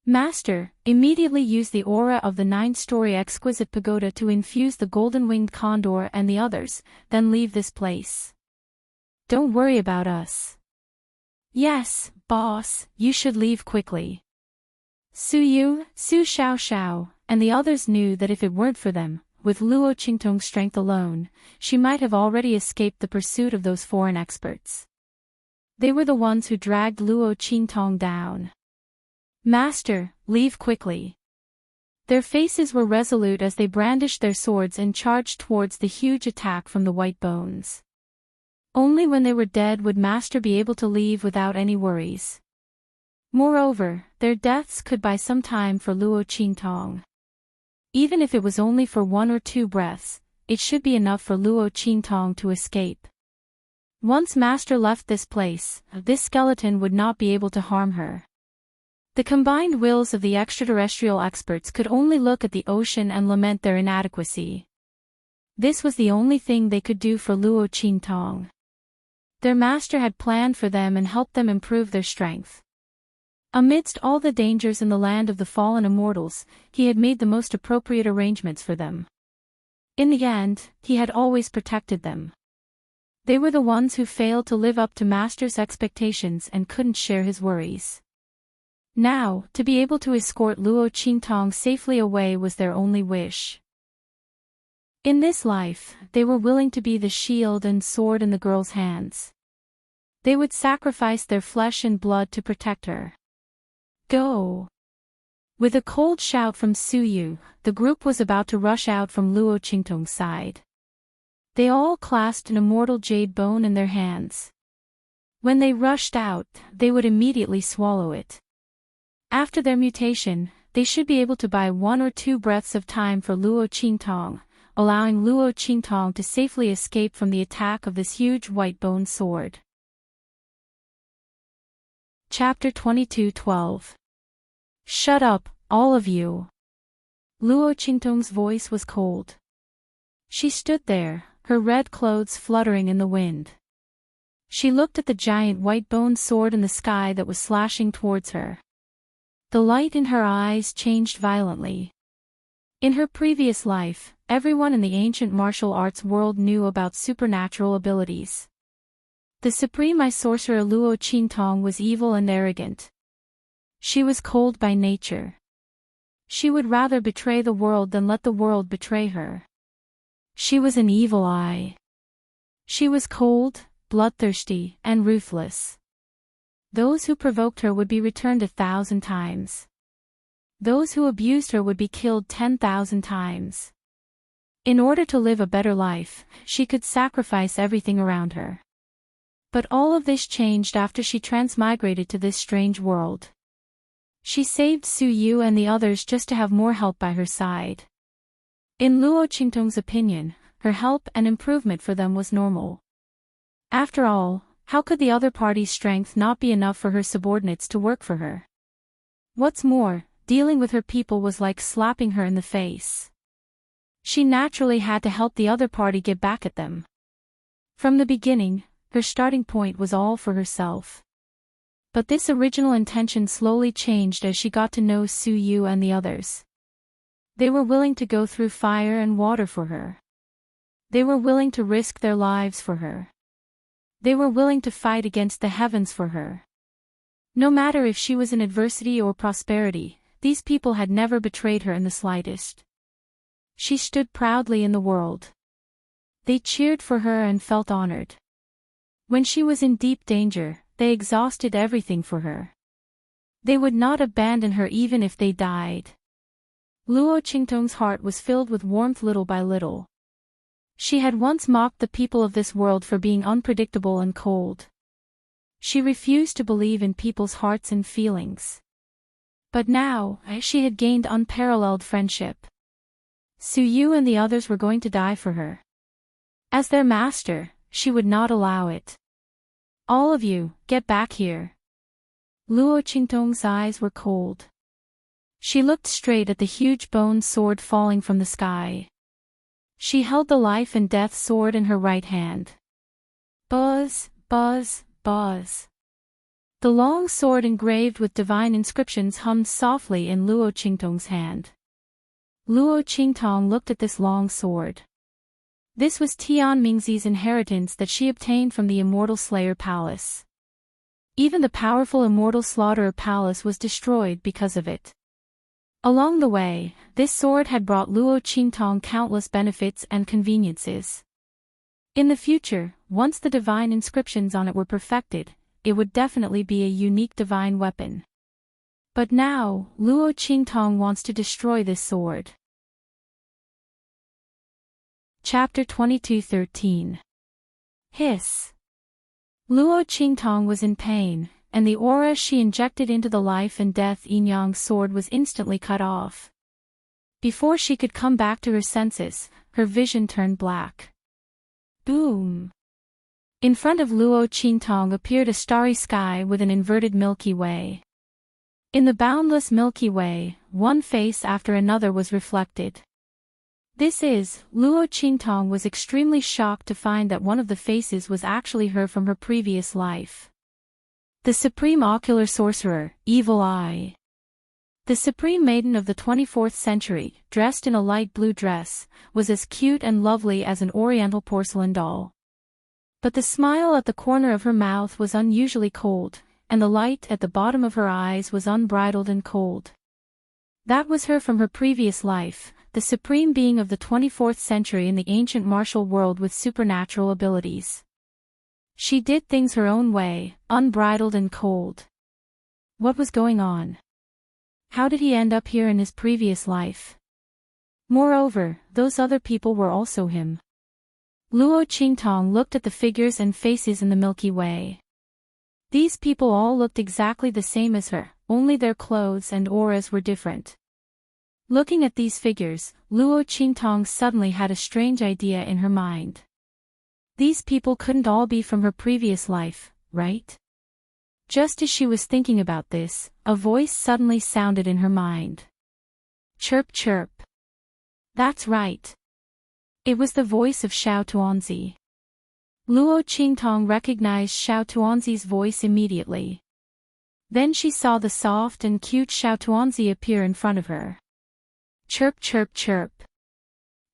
Master, immediately use the aura of the 9-story exquisite pagoda to infuse the golden-winged condor and the others, then leave this place. Don't worry about us. Yes, boss, you should leave quickly. Su Yu, Su Xiaoxiao, and the others knew that if it weren't for them, with Luo Qingtong's strength alone, she might have already escaped the pursuit of those foreign experts. They were the ones who dragged Luo Qingtong down. Master, leave quickly. Their faces were resolute as they brandished their swords and charged towards the huge attack from the white bones. Only when they were dead would Master be able to leave without any worries. Moreover, their deaths could buy some time for Luo Qingtong. Even if it was only for 1 or 2 breaths, it should be enough for Luo Qingtong to escape. Once Master left this place, this skeleton would not be able to harm her. The combined wills of the extraterrestrial experts could only look at the ocean and lament their inadequacy. This was the only thing they could do for Luo Qingtong. Their master had planned for them and helped them improve their strength. Amidst all the dangers in the land of the fallen immortals, he had made the most appropriate arrangements for them. In the end, he had always protected them. They were the ones who failed to live up to Master's expectations and couldn't share his worries. Now, to be able to escort Luo Qingtong safely away was their only wish. In this life, they were willing to be the shield and sword in the girl's hands. They would sacrifice their flesh and blood to protect her. Go! With a cold shout from Su Yu, the group was about to rush out from Luo Qingtong's side. They all clasped an immortal jade bone in their hands. When they rushed out, they would immediately swallow it. After their mutation, they should be able to buy 1 or 2 breaths of time for Luo Qingtong, allowing Luo Qingtong to safely escape from the attack of this huge white bone sword. Chapter 22:12. Shut up, all of you. Luo Qingtong's voice was cold. She stood there, her red clothes fluttering in the wind. She looked at the giant white bone sword in the sky that was slashing towards her. The light in her eyes changed violently. In her previous life, everyone in the ancient martial arts world knew about supernatural abilities. The supreme eye sorcerer Luo Qingtong was evil and arrogant. She was cold by nature. She would rather betray the world than let the world betray her. She was an evil eye. She was cold, bloodthirsty, and ruthless. Those who provoked her would be returned 1,000 times. Those who abused her would be killed 10,000 times. In order to live a better life, she could sacrifice everything around her. But all of this changed after she transmigrated to this strange world. She saved Su Yu and the others just to have more help by her side. In Luo Qingtong's opinion, her help and improvement for them was normal. After all, how could the other party's strength not be enough for her subordinates to work for her? What's more, dealing with her people was like slapping her in the face. She naturally had to help the other party get back at them. From the beginning, her starting point was all for herself. But this original intention slowly changed as she got to know Su Yu and the others. They were willing to go through fire and water for her. They were willing to risk their lives for her. They were willing to fight against the heavens for her. No matter if she was in adversity or prosperity, these people had never betrayed her in the slightest. She stood proudly in the world. They cheered for her and felt honored. When she was in deep danger, they exhausted everything for her. They would not abandon her even if they died. Luo Qingtong's heart was filled with warmth little by little. She had once mocked the people of this world for being unpredictable and cold. She refused to believe in people's hearts and feelings. But now, she had gained unparalleled friendship. Su Yu and the others were going to die for her. As their master, she would not allow it. All of you, get back here. Luo Qingtong's eyes were cold. She looked straight at the huge bone sword falling from the sky. She held the life and death sword in her right hand. Buzz, buzz, buzz. The long sword engraved with divine inscriptions hummed softly in Luo Qingtong's hand. Luo Qingtong looked at this long sword. This was Tian Mingzi's inheritance that she obtained from the Immortal Slayer Palace. Even the powerful Immortal Slaughterer Palace was destroyed because of it. Along the way, this sword had brought Luo Qingtong countless benefits and conveniences. In the future, once the divine inscriptions on it were perfected, it would definitely be a unique divine weapon. But now, Luo Qingtong wants to destroy this sword. Chapter 22:13. Hiss. Luo Qingtong was in pain, and the aura she injected into the life and death yin-yang sword was instantly cut off. Before she could come back to her senses, her vision turned black. Boom! In front of Luo Qingtong appeared a starry sky with an inverted Milky Way. In the boundless Milky Way, one face after another was reflected. Luo Qingtong was extremely shocked to find that one of the faces was actually her from her previous life. The Supreme Ocular Sorcerer, Evil Eye. The Supreme Maiden of the 24th century, dressed in a light blue dress, was as cute and lovely as an oriental porcelain doll. But the smile at the corner of her mouth was unusually cold, and the light at the bottom of her eyes was unbridled and cold. That was her from her previous life, the supreme being of the 24th century in the ancient martial world with supernatural abilities. She did things her own way, unbridled and cold. What was going on? How did he end up here in his previous life? Moreover, those other people were also him. Luo Qingtong looked at the figures and faces in the Milky Way. These people all looked exactly the same as her, only their clothes and auras were different. Looking at these figures, Luo Qingtong suddenly had a strange idea in her mind. These people couldn't all be from her previous life, right? Just as she was thinking about this, a voice suddenly sounded in her mind. Chirp chirp. That's right. It was the voice of Xiao Tuanzi. Luo Qingtong recognized Xiao Tuanzi's voice immediately. Then she saw the soft and cute Xiao Tuanzi appear in front of her. Chirp chirp chirp.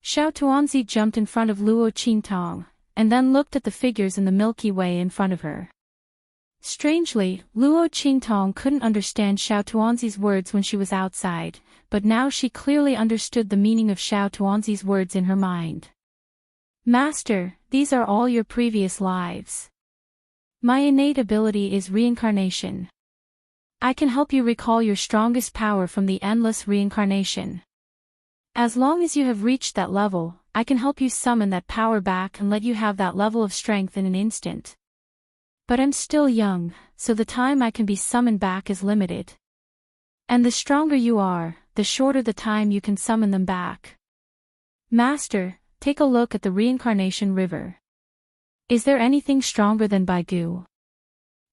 Xiao Tuanzi jumped in front of Luo Qingtong, and then looked at the figures in the Milky Way in front of her. Strangely, Luo Qingtong couldn't understand Xiao Tuanzi's words when she was outside, but now she clearly understood the meaning of Xiao Tuanzi's words in her mind. Master, these are all your previous lives. My innate ability is reincarnation. I can help you recall your strongest power from the endless reincarnation. As long as you have reached that level, I can help you summon that power back and let you have that level of strength in an instant. But I'm still young, so the time I can be summoned back is limited. And the stronger you are, the shorter the time you can summon them back. Master, take a look at the reincarnation river. Is there anything stronger than Baigu?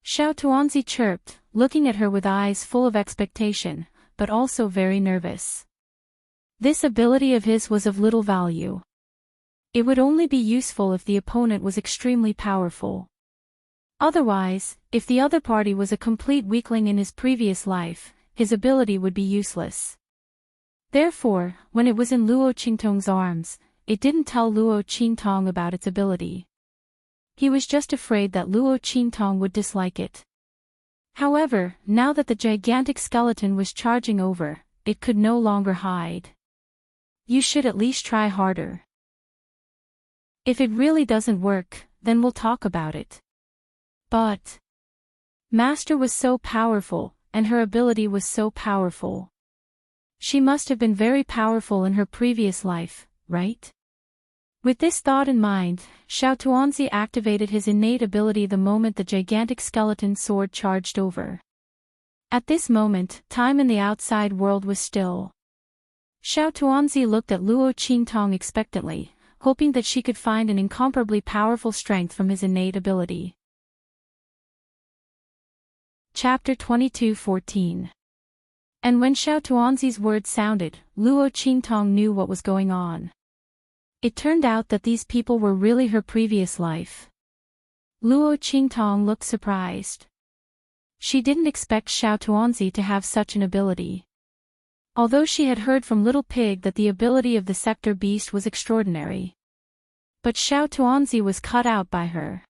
Xiao Tuanzi chirped, looking at her with eyes full of expectation, but also very nervous. This ability of his was of little value. It would only be useful if the opponent was extremely powerful. Otherwise, if the other party was a complete weakling in his previous life, his ability would be useless. Therefore, when it was in Luo Qingtong's arms, it didn't tell Luo Qingtong about its ability. He was just afraid that Luo Qingtong would dislike it. However, now that the gigantic skeleton was charging over, it could no longer hide. You should at least try harder. If it really doesn't work, then we'll talk about it. But Master was so powerful, and her ability was so powerful. She must have been very powerful in her previous life, right? With this thought in mind, Xiao Tuanzi activated his innate ability the moment the gigantic skeleton sword charged over. At this moment, time in the outside world was still. Xiao Tuanzi looked at Luo Qingtong expectantly, hoping that she could find an incomparably powerful strength from his innate ability. Chapter 22:14. And when Xiao Tuanzi's words sounded, Luo Qingtong knew what was going on. It turned out that these people were really her previous life. Luo Qingtong looked surprised. She didn't expect Xiao Tuanzi to have such an ability. Although she had heard from Little Pig that the ability of the Sector Beast was extraordinary. But Xiao Tuanzi was cut out by her.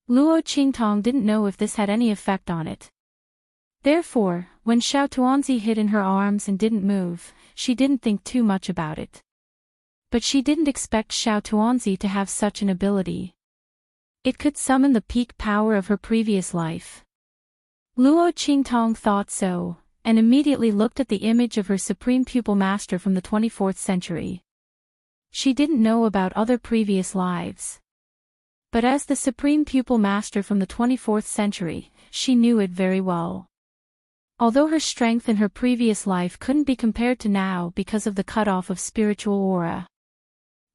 Luo Qingtong didn't know if this had any effect on it. Therefore, when Xiao Tuanzi hid in her arms and didn't move, she didn't think too much about it. But she didn't expect Xiao Tuanzi to have such an ability. It could summon the peak power of her previous life. Luo Qingtong thought so, and immediately looked at the image of her supreme pupil master from the 24th century. She didn't know about other previous lives. But as the supreme pupil master from the 24th century, she knew it very well. Although her strength in her previous life couldn't be compared to now because of the cutoff of spiritual aura.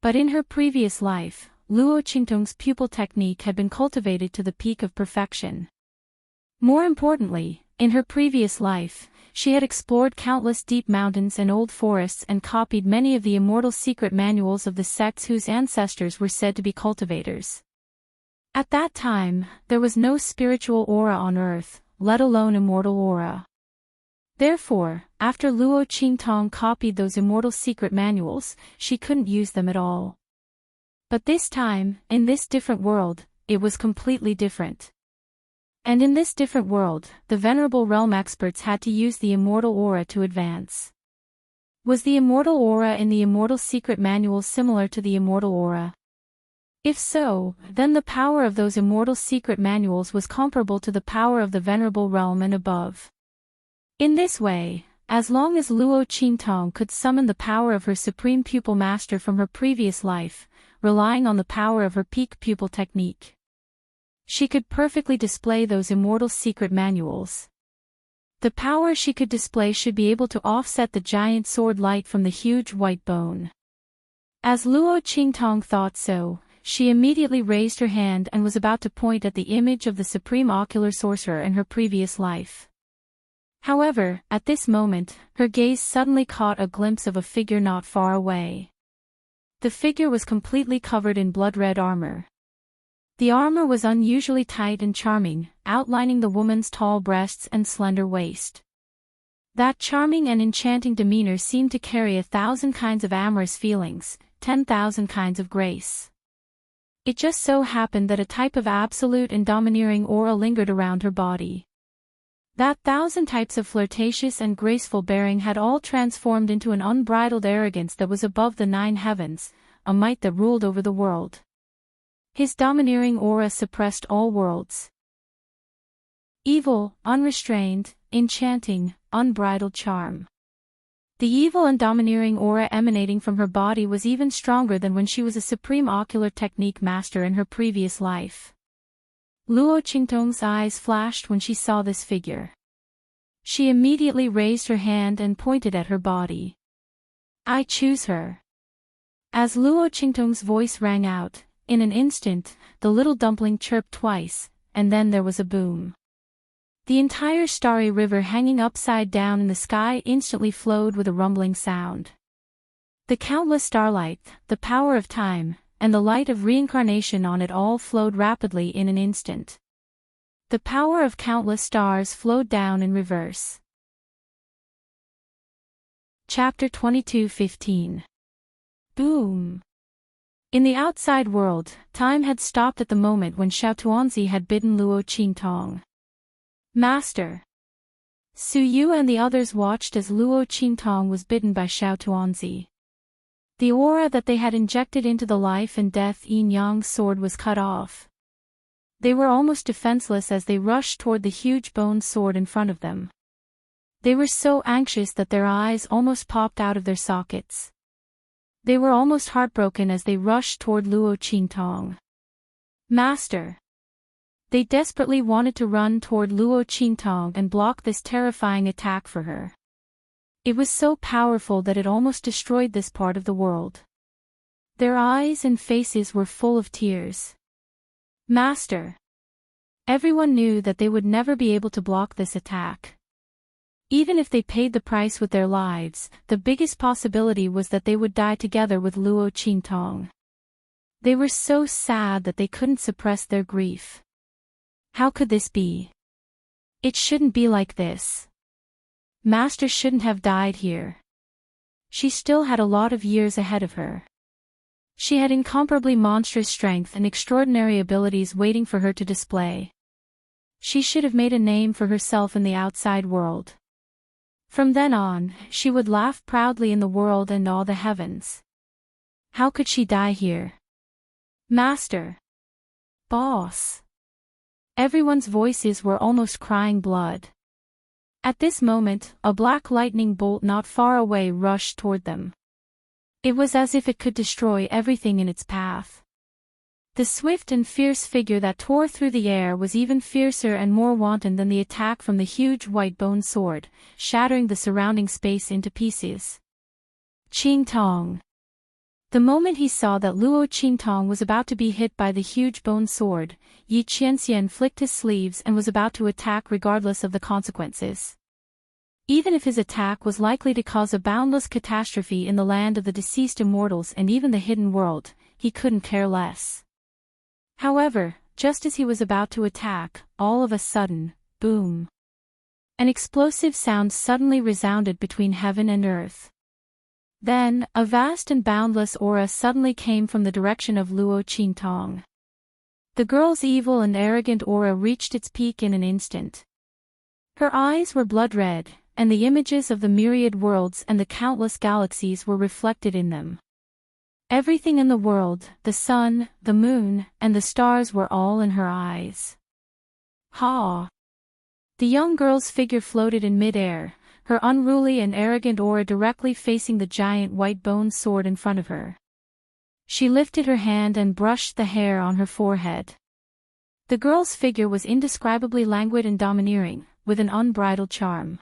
But in her previous life, Luo Qingtong's pupil technique had been cultivated to the peak of perfection. More importantly, in her previous life, she had explored countless deep mountains and old forests and copied many of the immortal secret manuals of the sects whose ancestors were said to be cultivators. At that time, there was no spiritual aura on earth, let alone immortal aura. Therefore, after Luo Qingtong copied those immortal secret manuals, she couldn't use them at all. But this time, in this different world, it was completely different. And in this different world, the Venerable Realm experts had to use the immortal aura to advance. Was the immortal aura in the Immortal Secret Manual similar to the immortal aura? If so, then the power of those immortal secret manuals was comparable to the power of the Venerable Realm and above. In this way, as long as Luo Qingtong could summon the power of her supreme pupil master from her previous life, relying on the power of her peak pupil technique, she could perfectly display those immortal secret manuals. The power she could display should be able to offset the giant sword light from the huge white bone. As Luo Qingtong thought so, she immediately raised her hand and was about to point at the image of the supreme ocular sorcerer in her previous life. However, at this moment, her gaze suddenly caught a glimpse of a figure not far away. The figure was completely covered in blood-red armor. The armor was unusually tight and charming, outlining the woman's tall breasts and slender waist. That charming and enchanting demeanor seemed to carry 1,000 kinds of amorous feelings, 10,000 kinds of grace. It just so happened that a type of absolute and domineering aura lingered around her body. That 1,000 types of flirtatious and graceful bearing had all transformed into an unbridled arrogance that was above the 9 heavens, a might that ruled over the world. His domineering aura suppressed all worlds. Evil, unrestrained, enchanting, unbridled charm. The evil and domineering aura emanating from her body was even stronger than when she was a supreme ocular technique master in her previous life. Luo Qingtong's eyes flashed when she saw this figure. She immediately raised her hand and pointed at her body. "I choose her." As Luo Qingtong's voice rang out, in an instant, the little dumpling chirped twice, and then there was a boom. The entire starry river hanging upside down in the sky instantly flowed with a rumbling sound. The countless starlight, the power of time, and the light of reincarnation on it all flowed rapidly in an instant. The power of countless stars flowed down in reverse. Chapter 22:15. Boom. In the outside world, time had stopped at the moment when Xiao Tuanzi had bidden Luo Qingtong. "Master." Su Yu and the others watched as Luo Qingtong was bidden by Xiao Tuanzi. The aura that they had injected into the life and death yin-yang sword was cut off. They were almost defenseless as they rushed toward the huge bone sword in front of them. They were so anxious that their eyes almost popped out of their sockets. They were almost heartbroken as they rushed toward Luo Qingtong. "Master." They desperately wanted to run toward Luo Qingtong and block this terrifying attack for her. It was so powerful that it almost destroyed this part of the world. Their eyes and faces were full of tears. "Master." Everyone knew that they would never be able to block this attack. Even if they paid the price with their lives, the biggest possibility was that they would die together with Luo Qingtong. They were so sad that they couldn't suppress their grief. How could this be? It shouldn't be like this. Master shouldn't have died here. She still had a lot of years ahead of her. She had incomparably monstrous strength and extraordinary abilities waiting for her to display. She should have made a name for herself in the outside world. From then on, she would laugh proudly in the world and awe the heavens. How could she die here? "Master." "Boss." Everyone's voices were almost crying blood. At this moment, a black lightning bolt not far away rushed toward them. It was as if it could destroy everything in its path. The swift and fierce figure that tore through the air was even fiercer and more wanton than the attack from the huge white bone sword, shattering the surrounding space into pieces. Qingtong. The moment he saw that Luo Qingtong was about to be hit by the huge bone sword, Yi Qianxian flicked his sleeves and was about to attack regardless of the consequences. Even if his attack was likely to cause a boundless catastrophe in the land of the deceased immortals and even the hidden world, he couldn't care less. However, just as he was about to attack, all of a sudden, boom. An explosive sound suddenly resounded between heaven and earth. Then, a vast and boundless aura suddenly came from the direction of Luo Qingtong. The girl's evil and arrogant aura reached its peak in an instant. Her eyes were blood red, and the images of the myriad worlds and the countless galaxies were reflected in them. Everything in the world, the sun, the moon, and the stars were all in her eyes. Ha! The young girl's figure floated in mid-air, her unruly and arrogant aura directly facing the giant white-boned sword in front of her. She lifted her hand and brushed the hair on her forehead. The girl's figure was indescribably languid and domineering, with an unbridled charm.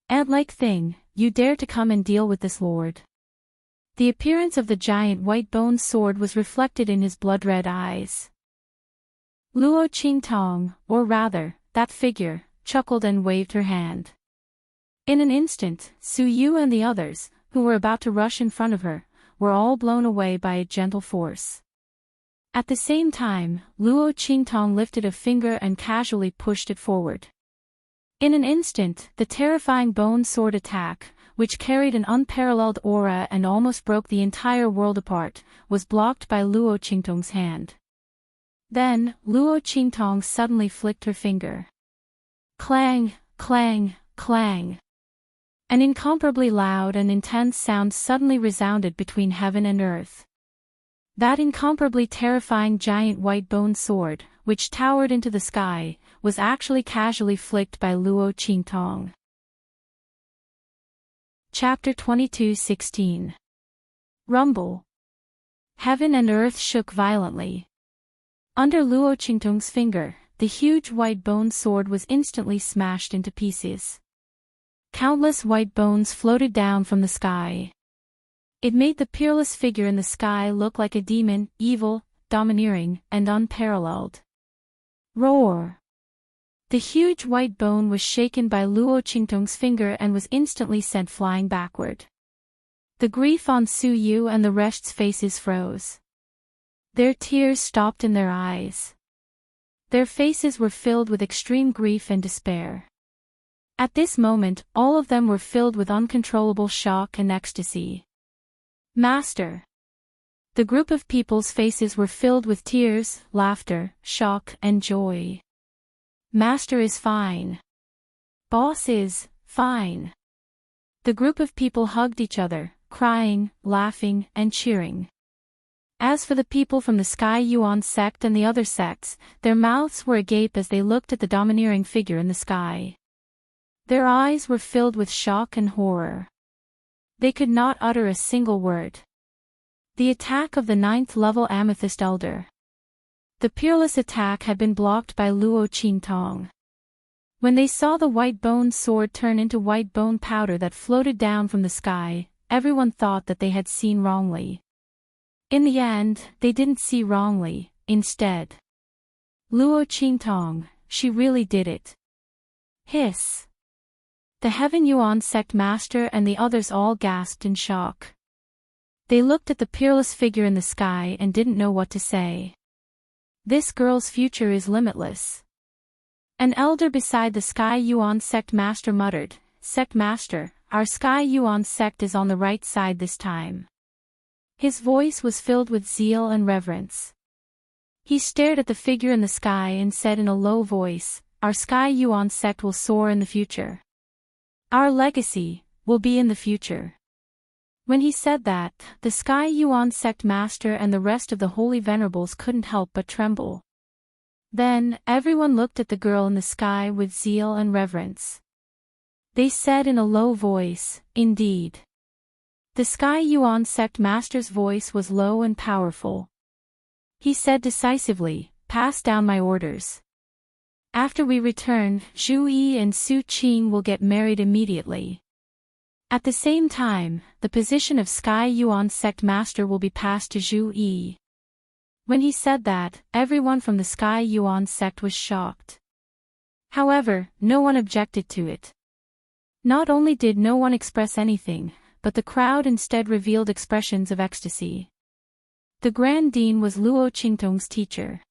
"Ant-like thing, you dare to come and deal with this lord?" The appearance of the giant white-boned sword was reflected in his blood-red eyes. Luo Qingtong, or rather, that figure, chuckled and waved her hand. In an instant, Su Yu and the others, who were about to rush in front of her, were all blown away by a gentle force. At the same time, Luo Qingtong lifted a finger and casually pushed it forward. In an instant, the terrifying bone sword attack, which carried an unparalleled aura and almost broke the entire world apart, was blocked by Luo Qingtong's hand. Then, Luo Qingtong suddenly flicked her finger. Clang, clang, clang. An incomparably loud and intense sound suddenly resounded between heaven and earth. That incomparably terrifying giant white-boned sword, which towered into the sky, was actually casually flicked by Luo Qingtong. Chapter 22:16. Rumble. Heaven and earth shook violently. Under Luo Qingtong's finger, the huge white-boned sword was instantly smashed into pieces. Countless white bones floated down from the sky. It made the peerless figure in the sky look like a demon, evil, domineering, and unparalleled. Roar! The huge white bone was shaken by Luo Qingtong's finger and was instantly sent flying backward. The grief on Su Yu and the rest's faces froze. Their tears stopped in their eyes. Their faces were filled with extreme grief and despair. At this moment, all of them were filled with uncontrollable shock and ecstasy. Master! The group of people's faces were filled with tears, laughter, shock, and joy. Master is fine. Boss is fine. The group of people hugged each other, crying, laughing, and cheering. As for the people from the Sky Yuan sect and the other sects, their mouths were agape as they looked at the domineering figure in the sky. Their eyes were filled with shock and horror. They could not utter a single word. The attack of the 9th-level Amethyst Elder. The peerless attack had been blocked by Luo Qingtong. When they saw the white-boned sword turn into white-bone powder that floated down from the sky, everyone thought that they had seen wrongly. In the end, they didn't see wrongly, instead. Luo Qingtong, she really did it. Hiss. The Heaven Yuan sect master and the others all gasped in shock. They looked at the peerless figure in the sky and didn't know what to say. This girl's future is limitless. An elder beside the Sky Yuan sect master muttered, "Sect master, our Sky Yuan sect is on the right side this time." His voice was filled with zeal and reverence. He stared at the figure in the sky and said in a low voice, "Our Sky Yuan sect will soar in the future. Our legacy will be in the future." When he said that, the Sky Yuan sect master and the rest of the holy venerables couldn't help but tremble. Then, everyone looked at the girl in the sky with zeal and reverence. They said in a low voice, "Indeed." The Sky Yuan sect master's voice was low and powerful. He said decisively, "Pass down my orders. After we return, Zhu Yi and Su Qing will get married immediately. At the same time, the position of Sky Yuan sect master will be passed to Zhu Yi." When he said that, everyone from the Sky Yuan sect was shocked. However, no one objected to it. Not only did no one express anything, but the crowd instead revealed expressions of ecstasy. The Grand Dean was Luo Qingtong's teacher.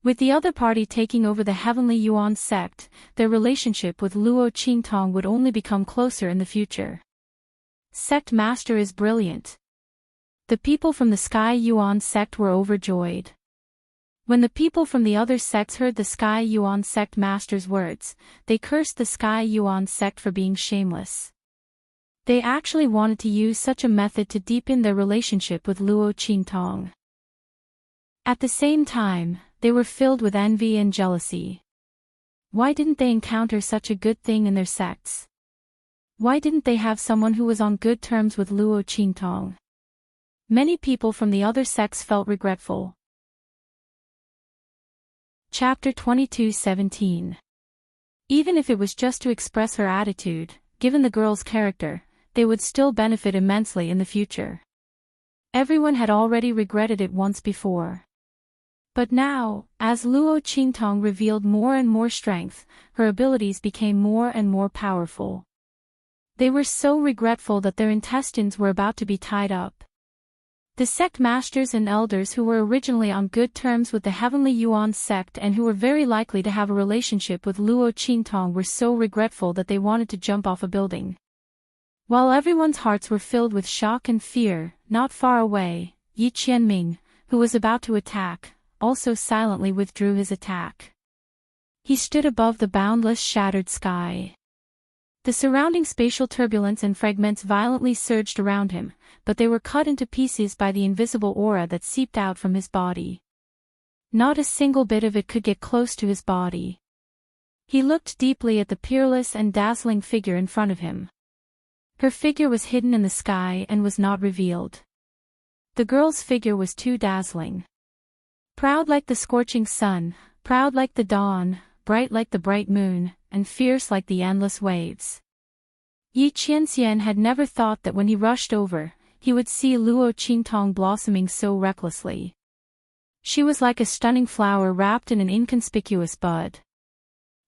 With the other party taking over the Heavenly Yuan sect, their relationship with Luo Qingtong would only become closer in the future. Sect master is brilliant. The people from the Sky Yuan sect were overjoyed. When the people from the other sects heard the Sky Yuan sect master's words, they cursed the Sky Yuan sect for being shameless. They actually wanted to use such a method to deepen their relationship with Luo Qingtong. At the same time, they were filled with envy and jealousy. Why didn't they encounter such a good thing in their sects? Why didn't they have someone who was on good terms with Luo Qingtong? Many people from the other sects felt regretful. Chapter 22:17. Even if it was just to express her attitude, given the girl's character, they would still benefit immensely in the future. Everyone had already regretted it once before. But now, as Luo Qingtong revealed more and more strength, her abilities became more and more powerful. They were so regretful that their intestines were about to be tied up. The sect masters and elders who were originally on good terms with the Heavenly Yuan sect and who were very likely to have a relationship with Luo Qingtong were so regretful that they wanted to jump off a building. While everyone's hearts were filled with shock and fear, not far away, Yi Qianming, who was about to attack, also silently withdrew his attack. He stood above the boundless shattered sky. The surrounding spatial turbulence and fragments violently surged around him, but they were cut into pieces by the invisible aura that seeped out from his body. Not a single bit of it could get close to his body. He looked deeply at the peerless and dazzling figure in front of him. Her figure was hidden in the sky and was not revealed. The girl's figure was too dazzling. Proud like the scorching sun, proud like the dawn, bright like the bright moon, and fierce like the endless waves. Yi Qianxian had never thought that when he rushed over, he would see Luo Qingtong blossoming so recklessly. She was like a stunning flower wrapped in an inconspicuous bud.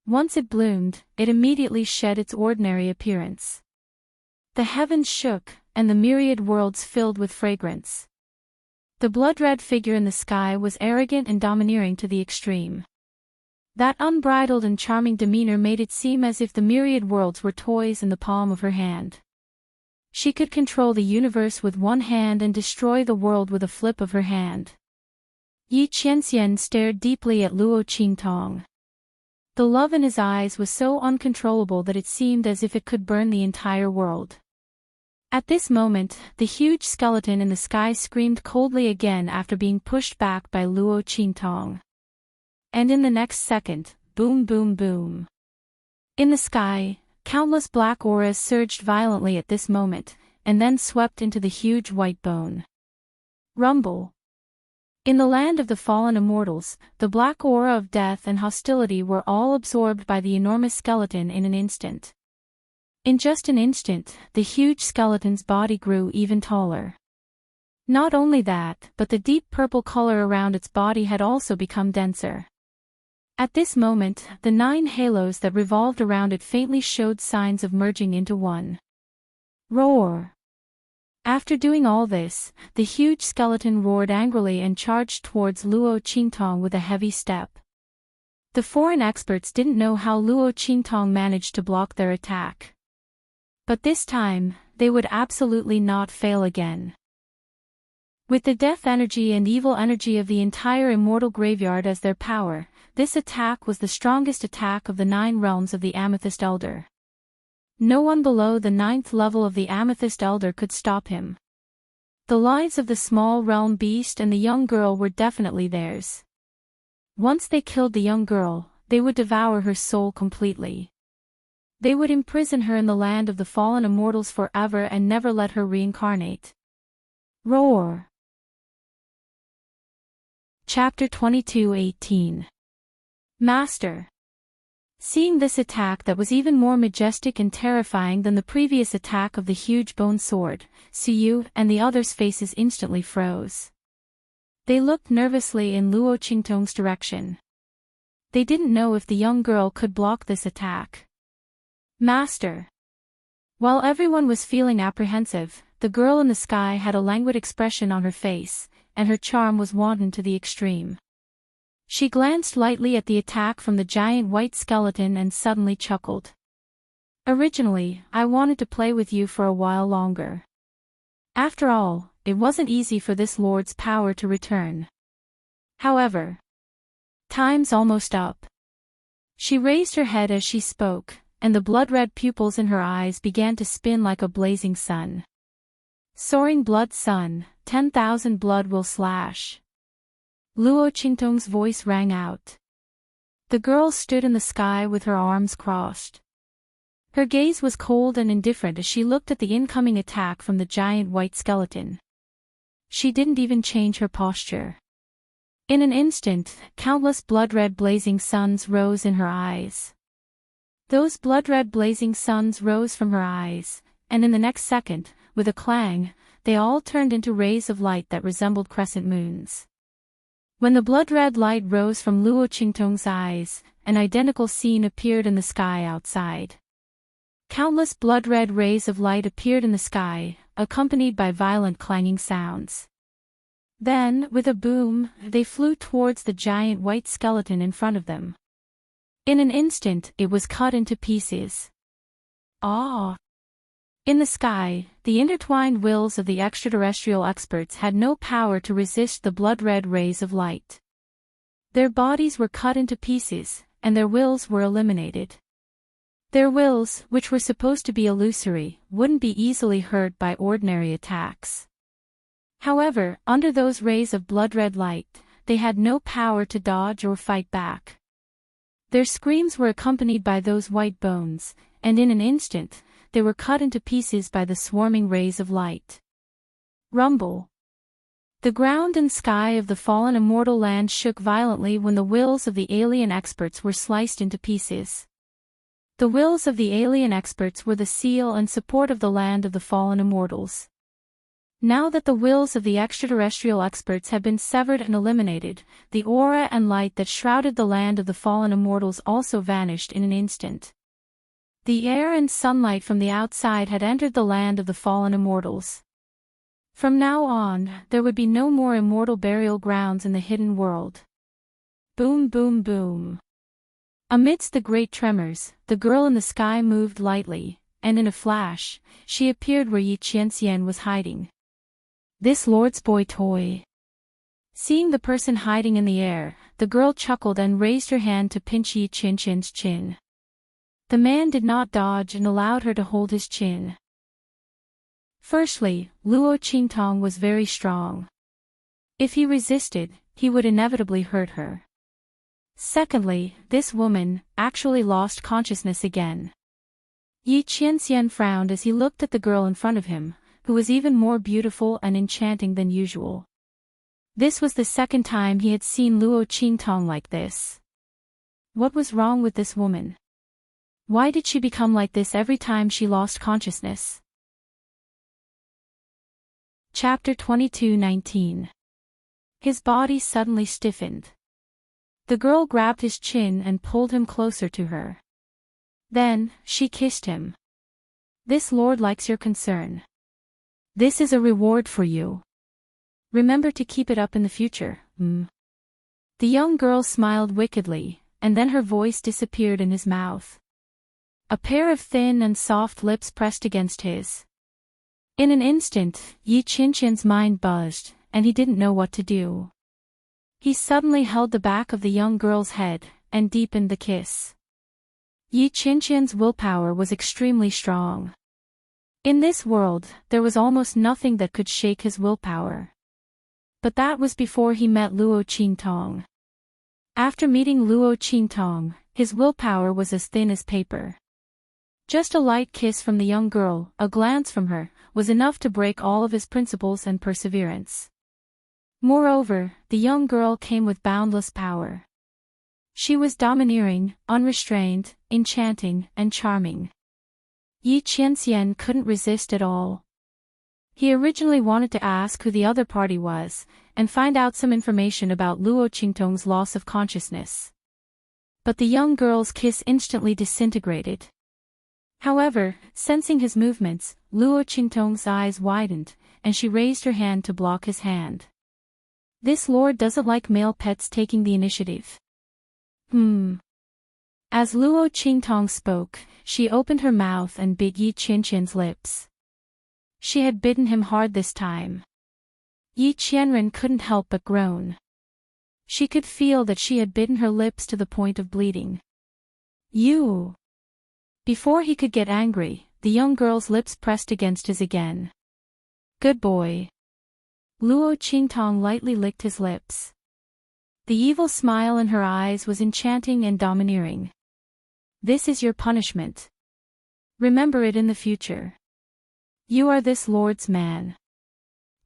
Once it bloomed, it immediately shed its ordinary appearance. The heavens shook, and the myriad worlds filled with fragrance. The blood-red figure in the sky was arrogant and domineering to the extreme. That unbridled and charming demeanor made it seem as if the myriad worlds were toys in the palm of her hand. She could control the universe with one hand and destroy the world with a flip of her hand. Yi Qianxian stared deeply at Luo Qingtong. The love in his eyes was so uncontrollable that it seemed as if it could burn the entire world. At this moment, the huge skeleton in the sky screamed coldly again after being pushed back by Luo Qingtong. And in the next second, boom boom boom. In the sky, countless black auras surged violently at this moment, and then swept into the huge white bone. Rumble. In the land of the fallen immortals, the black aura of death and hostility were all absorbed by the enormous skeleton in an instant. In just an instant, the huge skeleton's body grew even taller. Not only that, but the deep purple color around its body had also become denser. At this moment, the 9 halos that revolved around it faintly showed signs of merging into one. Roar! After doing all this, the huge skeleton roared angrily and charged towards Luo Qingtong with a heavy step. The foreign experts didn't know how Luo Qingtong managed to block their attack. But this time, they would absolutely not fail again. With the death energy and evil energy of the entire immortal graveyard as their power, this attack was the strongest attack of the 9 realms of the Amethyst Elder. No one below the 9th level of the Amethyst Elder could stop him. The lives of the small realm beast and the young girl were definitely theirs. Once they killed the young girl, they would devour her soul completely. They would imprison her in the land of the fallen immortals forever and never let her reincarnate. Roar! Chapter 22:18. Master. Seeing this attack that was even more majestic and terrifying than the previous attack of the huge bone sword, Suyu and the others' faces instantly froze. They looked nervously in Luo Qingtong's direction. They didn't know if the young girl could block this attack. Master. While everyone was feeling apprehensive, the girl in the sky had a languid expression on her face, and her charm was wanton to the extreme. She glanced lightly at the attack from the giant white skeleton and suddenly chuckled. Originally, I wanted to play with you for a while longer. After all, it wasn't easy for this lord's power to return. However, Time's almost up. She raised her head as she spoke, and the blood-red pupils in her eyes began to spin like a blazing sun. Soaring blood sun, 10,000 blood will slash. Luo Qingtong's voice rang out. The girl stood in the sky with her arms crossed. Her gaze was cold and indifferent as she looked at the incoming attack from the giant white skeleton. She didn't even change her posture. In an instant, countless blood-red blazing suns rose in her eyes. Those blood-red blazing suns rose from her eyes, and in the next second, with a clang, they all turned into rays of light that resembled crescent moons. When the blood-red light rose from Luo Qingtong's eyes, an identical scene appeared in the sky outside. Countless blood-red rays of light appeared in the sky, accompanied by violent clanging sounds. Then, with a boom, they flew towards the giant white skeleton in front of them. In an instant, it was cut into pieces. Ah! In the sky, the intertwined wills of the extraterrestrial experts had no power to resist the blood-red rays of light. Their bodies were cut into pieces, and their wills were eliminated. Their wills, which were supposed to be illusory, wouldn't be easily hurt by ordinary attacks. However, under those rays of blood-red light, they had no power to dodge or fight back. Their screams were accompanied by those white bones, and in an instant, they were cut into pieces by the swarming rays of light. Rumble. The ground and sky of the fallen immortal land shook violently when the wills of the alien experts were sliced into pieces. The wills of the alien experts were the seal and support of the land of the fallen immortals. Now that the wills of the extraterrestrial experts had been severed and eliminated, the aura and light that shrouded the land of the fallen immortals also vanished in an instant. The air and sunlight from the outside had entered the land of the fallen immortals. From now on, there would be no more immortal burial grounds in the hidden world. Boom, boom, boom. Amidst the great tremors, the girl in the sky moved lightly, and in a flash, she appeared where Yi Qianxian was hiding. This lord's boy toy. Seeing the person hiding in the air, the girl chuckled and raised her hand to pinch Yi Qianxian's chin. The man did not dodge and allowed her to hold his chin. Firstly, Luo Qingtong was very strong. If he resisted, he would inevitably hurt her. Secondly, this woman actually lost consciousness again. Yi Qianxian frowned as he looked at the girl in front of him, who was even more beautiful and enchanting than usual. This was the second time he had seen Luo Qingtong like this. What was wrong with this woman? Why did she become like this every time she lost consciousness? Chapter 22:19. His body suddenly stiffened. The girl grabbed his chin and pulled him closer to her. Then, she kissed him. This lord likes your concern. This is a reward for you. Remember to keep it up in the future, The young girl smiled wickedly, and then her voice disappeared in his mouth. A pair of thin and soft lips pressed against his. In an instant, Yi Qianxian's mind buzzed, and he didn't know what to do. He suddenly held the back of the young girl's head, and deepened the kiss. Yi Qianxian's willpower was extremely strong. In this world, there was almost nothing that could shake his willpower. But that was before he met Luo Qingtong. After meeting Luo Qingtong, his willpower was as thin as paper. Just a light kiss from the young girl, a glance from her, was enough to break all of his principles and perseverance. Moreover, the young girl came with boundless power. She was domineering, unrestrained, enchanting, and charming. Yi Qianxian couldn't resist at all. He originally wanted to ask who the other party was, and find out some information about Luo Qingtong's loss of consciousness. But the young girl's kiss instantly disintegrated. However, sensing his movements, Luo Qingtong's eyes widened, and she raised her hand to block his hand. This lord doesn't like male pets taking the initiative. As Luo Qingtong spoke, she opened her mouth and bit Yi Qianxian's lips. She had bitten him hard this time. Yi Qianren couldn't help but groan. She could feel that she had bitten her lips to the point of bleeding. You! Before he could get angry, the young girl's lips pressed against his again. Good boy. Luo Qingtong lightly licked his lips. The evil smile in her eyes was enchanting and domineering. This is your punishment. Remember it in the future. You are this lord's man.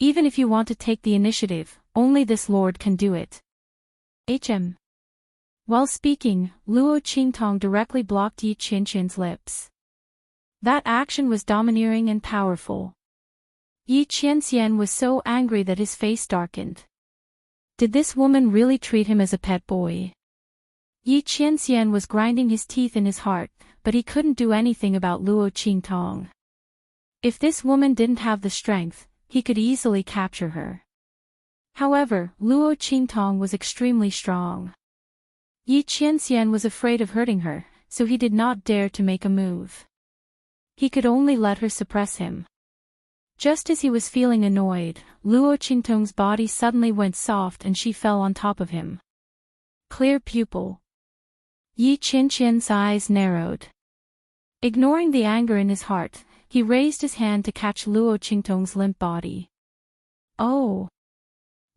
Even if you want to take the initiative, only this lord can do it. While speaking, Luo Qingtong directly blocked Yi Qianqian's lips. That action was domineering and powerful. Yi Qianxian was so angry that his face darkened. Did this woman really treat him as a pet boy? Yi Qianxian was grinding his teeth in his heart, but he couldn't do anything about Luo Qingtong. If this woman didn't have the strength, he could easily capture her. However, Luo Qingtong was extremely strong. Yi Qianxian was afraid of hurting her, so he did not dare to make a move. He could only let her suppress him. Just as he was feeling annoyed, Luo Qingtong's body suddenly went soft and she fell on top of him. Clear pupil. Yi Qianqian's eyes narrowed. Ignoring the anger in his heart, he raised his hand to catch Luo Qingtong's limp body. Oh!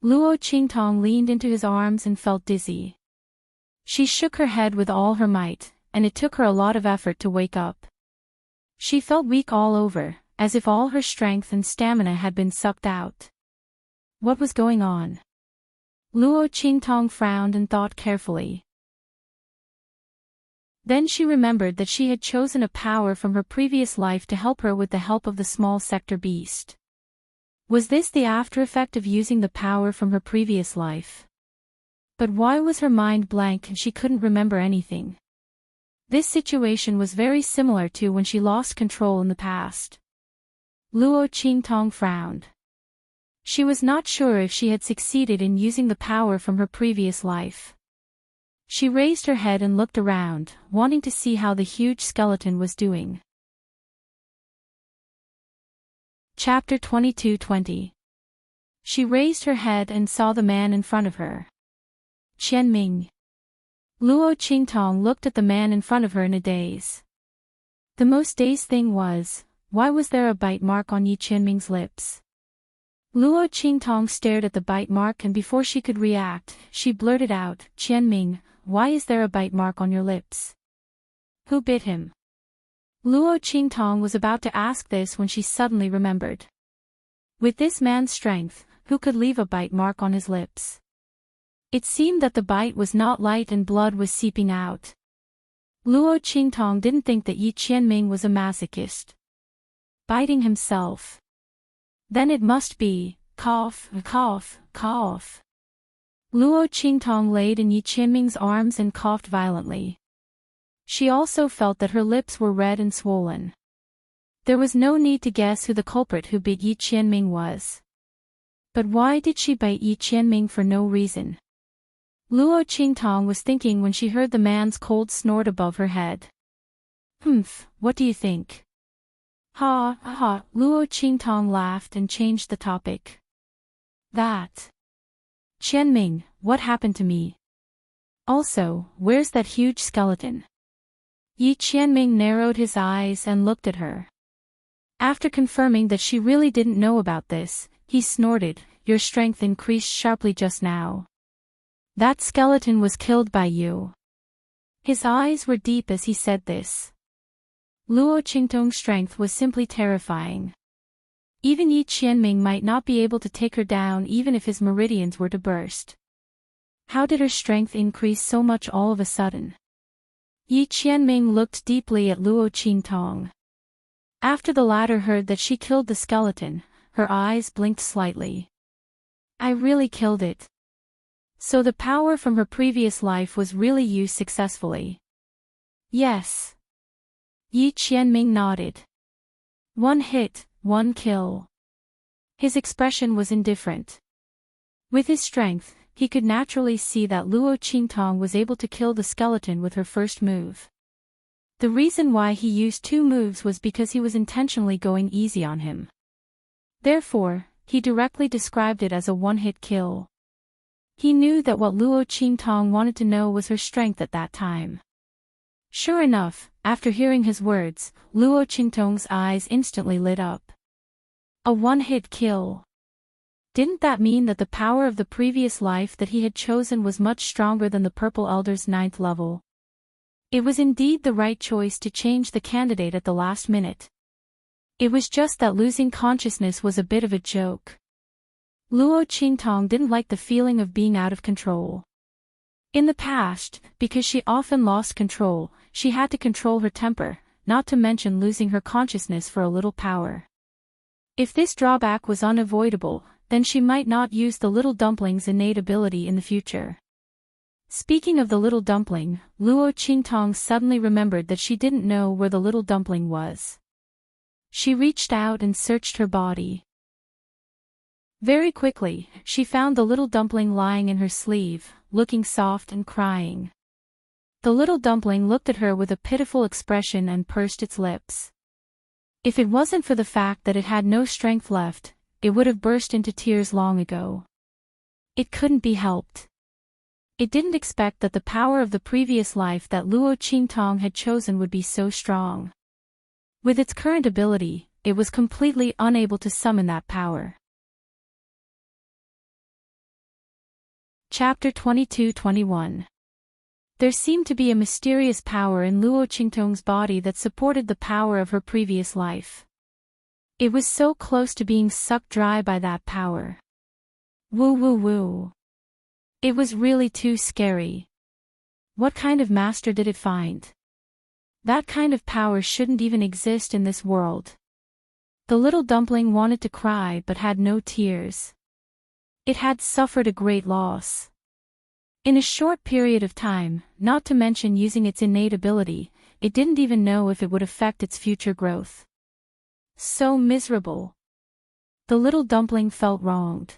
Luo Qingtong leaned into his arms and felt dizzy. She shook her head with all her might, and it took her a lot of effort to wake up. She felt weak all over, as if all her strength and stamina had been sucked out. What was going on? Luo Qingtong frowned and thought carefully. Then she remembered that she had chosen a power from her previous life to help her with the help of the small sector beast. Was this the after effect of using the power from her previous life? But why was her mind blank and she couldn't remember anything? This situation was very similar to when she lost control in the past. Luo Qingtong frowned. She was not sure if she had succeeded in using the power from her previous life. She raised her head and looked around, wanting to see how the huge skeleton was doing. Chapter 22:20. She raised her head and saw the man in front of her. Qianming. Luo Qingtong looked at the man in front of her in a daze. The most dazed thing was, why was there a bite mark on Yi Qianming's lips? Luo Qingtong stared at the bite mark and before she could react, she blurted out, Qianming, why is there a bite mark on your lips? Who bit him? Luo Qingtong was about to ask this when she suddenly remembered. With this man's strength, who could leave a bite mark on his lips? It seemed that the bite was not light and blood was seeping out. Luo Qingtong didn't think that Yi Qianming was a masochist. Biting himself. Then it must be, cough, cough, cough. Luo Qingtong laid in Yi Qianming's arms and coughed violently. She also felt that her lips were red and swollen. There was no need to guess who the culprit who bit Yi Qianming was. But why did she bite Yi Qianming for no reason? Luo Qingtong was thinking when she heard the man's cold snort above her head. What do you think? Ha, ha, Luo Qingtong laughed and changed the topic. That. Qianming, what happened to me? Also, where's that huge skeleton? Yi Qianming narrowed his eyes and looked at her. After confirming that she really didn't know about this, he snorted, your strength increased sharply just now. That skeleton was killed by you. His eyes were deep as he said this. Luo Qingtong's strength was simply terrifying. Even Yi Qianming might not be able to take her down even if his meridians were to burst. How did her strength increase so much all of a sudden? Yi Qianming looked deeply at Luo Qingtong. After the latter heard that she killed the skeleton, her eyes blinked slightly. I really killed it. So the power from her previous life was really used successfully. Yes. Yi Qianming nodded. One hit, one kill. His expression was indifferent. With his strength, he could naturally see that Luo Qingtong was able to kill the skeleton with her first move. The reason why he used 2 moves was because he was intentionally going easy on him. Therefore, he directly described it as a one-hit kill. He knew that what Luo Qingtong wanted to know was her strength at that time. Sure enough, after hearing his words, Luo Qingtong's eyes instantly lit up. A one-hit kill. Didn't that mean that the power of the previous life that he had chosen was much stronger than the Purple Elder's 9th level? It was indeed the right choice to change the candidate at the last minute. It was just that losing consciousness was a bit of a joke. Luo Qingtong didn't like the feeling of being out of control. In the past, because she often lost control, she had to control her temper, not to mention losing her consciousness for a little power. If this drawback was unavoidable, then she might not use the little dumpling's innate ability in the future. Speaking of the little dumpling, Luo Qingtong suddenly remembered that she didn't know where the little dumpling was. She reached out and searched her body. Very quickly, she found the little dumpling lying in her sleeve, looking soft and crying. The little dumpling looked at her with a pitiful expression and pursed its lips. If it wasn't for the fact that it had no strength left, it would have burst into tears long ago. It couldn't be helped. It didn't expect that the power of the previous life that Luo Qingtong had chosen would be so strong. With its current ability, it was completely unable to summon that power. Chapter 22-21. There seemed to be a mysterious power in Luo Qingtong's body that supported the power of her previous life. It was so close to being sucked dry by that power. Woo woo woo. It was really too scary. What kind of master did it find? That kind of power shouldn't even exist in this world. The little dumpling wanted to cry but had no tears. It had suffered a great loss. In a short period of time, not to mention using its innate ability, it didn't even know if it would affect its future growth. So miserable. The little dumpling felt wronged.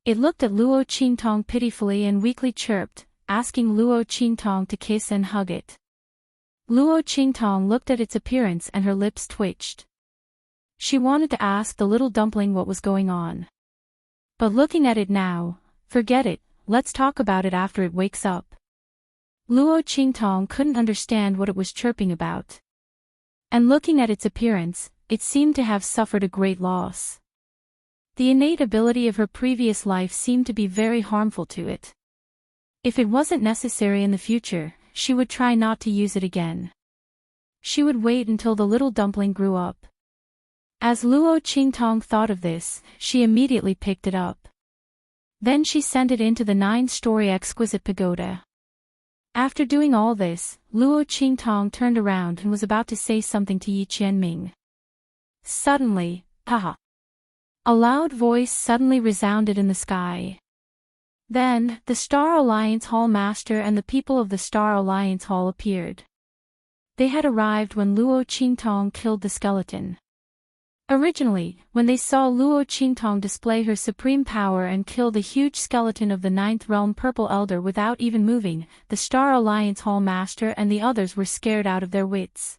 It looked at Luo Qingtong pitifully and weakly chirped, asking Luo Qingtong to kiss and hug it. Luo Qingtong looked at its appearance and her lips twitched. She wanted to ask the little dumpling what was going on. But looking at it now, forget it, let's talk about it after it wakes up. Luo Qingtong couldn't understand what it was chirping about. And looking at its appearance, it seemed to have suffered a great loss. The innate ability of her previous life seemed to be very harmful to it. If it wasn't necessary in the future, she would try not to use it again. She would wait until the little dumpling grew up. As Luo Qingtong thought of this, she immediately picked it up. Then she sent it into the 9-story exquisite pagoda. After doing all this, Luo Qingtong turned around and was about to say something to Yi Qianming. Suddenly, haha! A loud voice suddenly resounded in the sky. Then, the Star Alliance Hall Master and the people of the Star Alliance Hall appeared. They had arrived when Luo Qingtong killed the skeleton. Originally, when they saw Luo Qingtong display her supreme power and kill the huge skeleton of the 9th realm Purple Elder without even moving, the Star Alliance Hall Master and the others were scared out of their wits.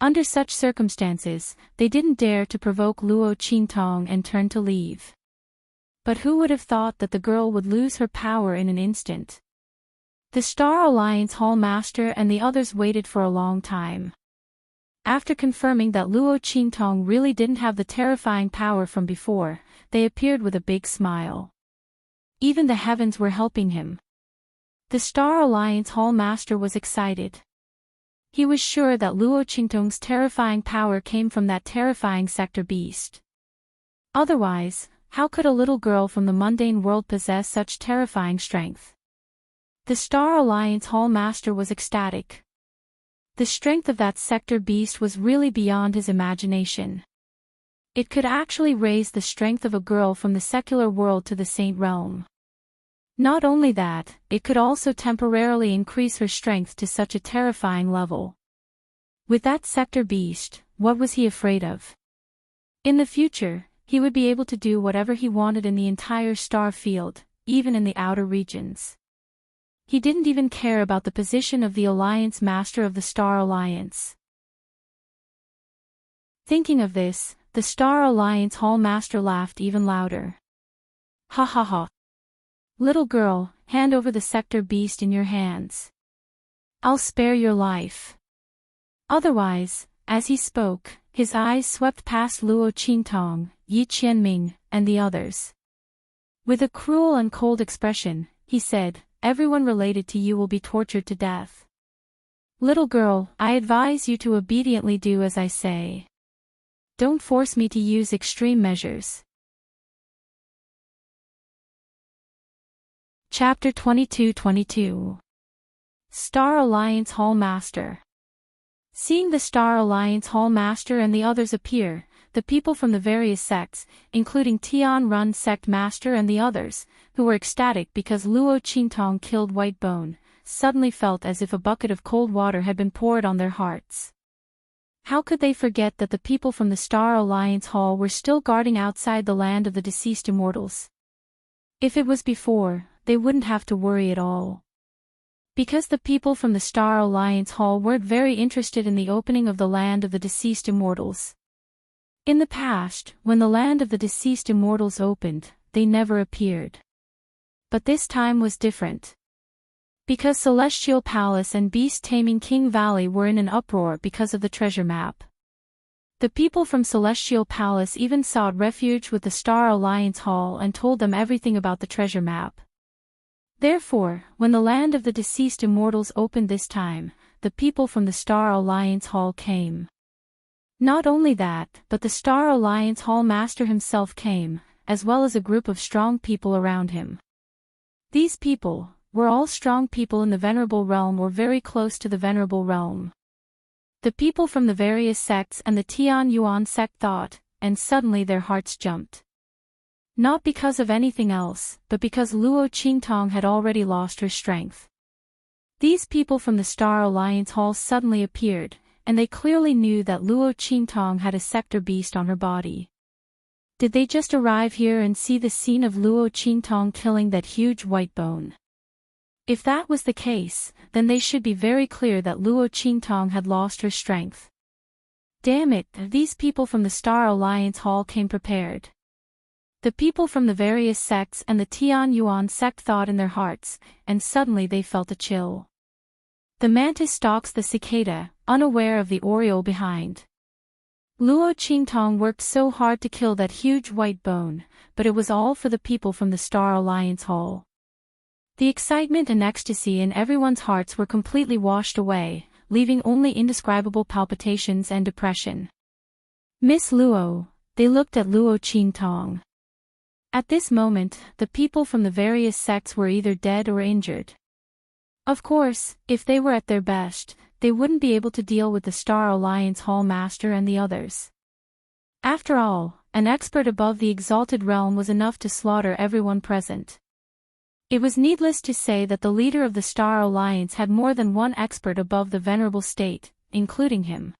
Under such circumstances, they didn't dare to provoke Luo Qingtong and turned to leave. But who would have thought that the girl would lose her power in an instant? The Star Alliance Hall Master and the others waited for a long time. After confirming that Luo Qingtong really didn't have the terrifying power from before, they appeared with a big smile. Even the heavens were helping him. The Star Alliance Hall Master was excited. He was sure that Luo Qingtong's terrifying power came from that terrifying sector beast. Otherwise, how could a little girl from the mundane world possess such terrifying strength? The Star Alliance Hall Master was ecstatic. The strength of that sector beast was really beyond his imagination. It could actually raise the strength of a girl from the secular world to the saint realm. Not only that, it could also temporarily increase her strength to such a terrifying level. With that sector beast, what was he afraid of? In the future, he would be able to do whatever he wanted in the entire star field, even in the outer regions. He didn't even care about the position of the Alliance Master of the Star Alliance. Thinking of this, the Star Alliance Hall Master laughed even louder. Ha ha ha. Little girl, hand over the sector beast in your hands. I'll spare your life. Otherwise, as he spoke, his eyes swept past Luo Qingtong, Yi Qianming, and the others. With a cruel and cold expression, he said, everyone related to you will be tortured to death. Little girl, I advise you to obediently do as I say. Don't force me to use extreme measures. Chapter 22-22. Star Alliance Hall Master. Seeing the Star Alliance Hall Master and the others appear, the people from the various sects, including Tian Run Sect Master and the others, who were ecstatic because Luo Qingtong killed Whitebone, suddenly felt as if a bucket of cold water had been poured on their hearts. How could they forget that the people from the Star Alliance Hall were still guarding outside the land of the deceased immortals? If it was before, they wouldn't have to worry at all. Because the people from the Star Alliance Hall weren't very interested in the opening of the land of the deceased immortals. In the past, when the land of the deceased immortals opened, they never appeared. But this time was different. Because Celestial Palace and Beast-Taming King Valley were in an uproar because of the treasure map. The people from Celestial Palace even sought refuge with the Star Alliance Hall and told them everything about the treasure map. Therefore, when the land of the deceased immortals opened this time, the people from the Star Alliance Hall came. Not only that, but the Star Alliance Hall Master himself came, as well as a group of strong people around him. These people were all strong people in the Venerable Realm or very close to the Venerable Realm. The people from the various sects and the Tian Yuan sect thought, and suddenly their hearts jumped. Not because of anything else, but because Luo Qingtong had already lost her strength. These people from the Star Alliance Hall suddenly appeared, and they clearly knew that Luo Qingtong had a sector beast on her body. Did they just arrive here and see the scene of Luo Qingtong killing that huge white bone? If that was the case, then they should be very clear that Luo Qingtong had lost her strength. Damn it, these people from the Star Alliance Hall came prepared. The people from the various sects and the Tian Yuan sect thought in their hearts, and suddenly they felt a chill. The mantis stalks the cicada, unaware of the oriole behind. Luo Qingtong worked so hard to kill that huge white bone, but it was all for the people from the Star Alliance Hall. The excitement and ecstasy in everyone's hearts were completely washed away, leaving only indescribable palpitations and depression. Miss Luo, they looked at Luo Qingtong. At this moment, the people from the various sects were either dead or injured. Of course, if they were at their best, they wouldn't be able to deal with the Star Alliance Hall Master and the others. After all, an expert above the exalted realm was enough to slaughter everyone present. It was needless to say that the leader of the Star Alliance had more than one expert above the venerable state, including him.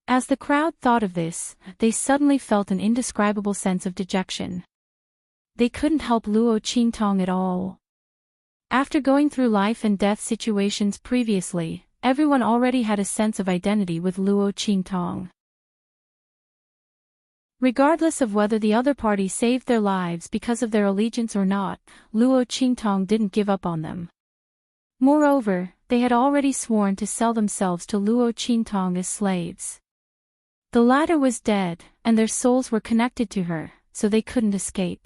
As the crowd thought of this, they suddenly felt an indescribable sense of dejection. They couldn't help Luo Qingtong at all. After going through life and death situations previously, everyone already had a sense of identity with Luo Qingtong. Regardless of whether the other party saved their lives because of their allegiance or not, Luo Qingtong didn't give up on them. Moreover, they had already sworn to sell themselves to Luo Qingtong as slaves. The latter was dead, and their souls were connected to her, so they couldn't escape.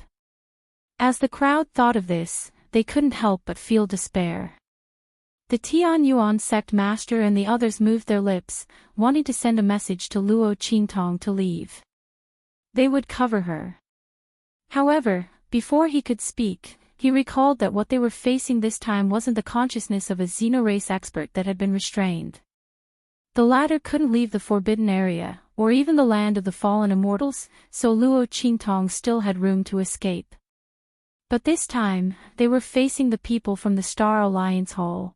As the crowd thought of this, they couldn't help but feel despair. The Tian Yuan sect master and the others moved their lips, wanting to send a message to Luo Qingtong to leave. They would cover her. However, before he could speak, he recalled that what they were facing this time wasn't the consciousness of a xenorace expert that had been restrained. The latter couldn't leave the forbidden area, or even the land of the fallen immortals, so Luo Qingtong still had room to escape. But this time, they were facing the people from the Star Alliance Hall.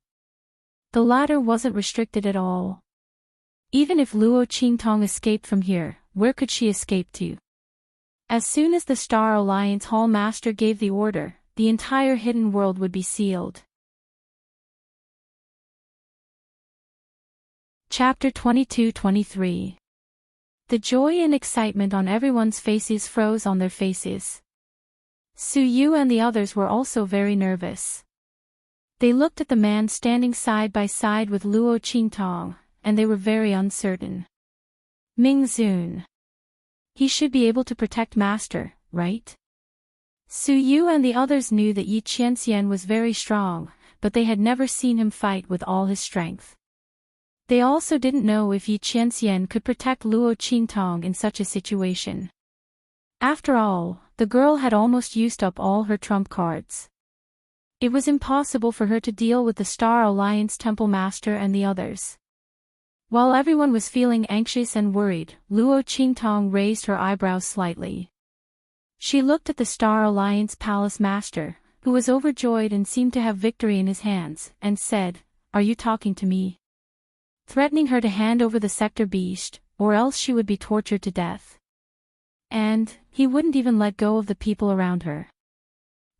The latter wasn't restricted at all. Even if Luo Qingtong escaped from here, where could she escape to? As soon as the Star Alliance Hall Master gave the order, the entire hidden world would be sealed. Chapter 22-23. The joy and excitement on everyone's faces froze on their faces. Su Yu and the others were also very nervous. They looked at the man standing side by side with Luo Qingtong, and they were very uncertain. Ming Zun. He should be able to protect Master, right? Su Yu and the others knew that Yi Qianxian was very strong, but they had never seen him fight with all his strength. They also didn't know if Yi Qianxian could protect Luo Qingtong in such a situation. After all, the girl had almost used up all her trump cards. It was impossible for her to deal with the Star Alliance Temple Master and the others. While everyone was feeling anxious and worried, Luo Qingtong raised her eyebrows slightly. She looked at the Star Alliance Palace Master, who was overjoyed and seemed to have victory in his hands, and said, "Are you talking to me?" Threatening her to hand over the sector beast, or else she would be tortured to death. And he wouldn't even let go of the people around her.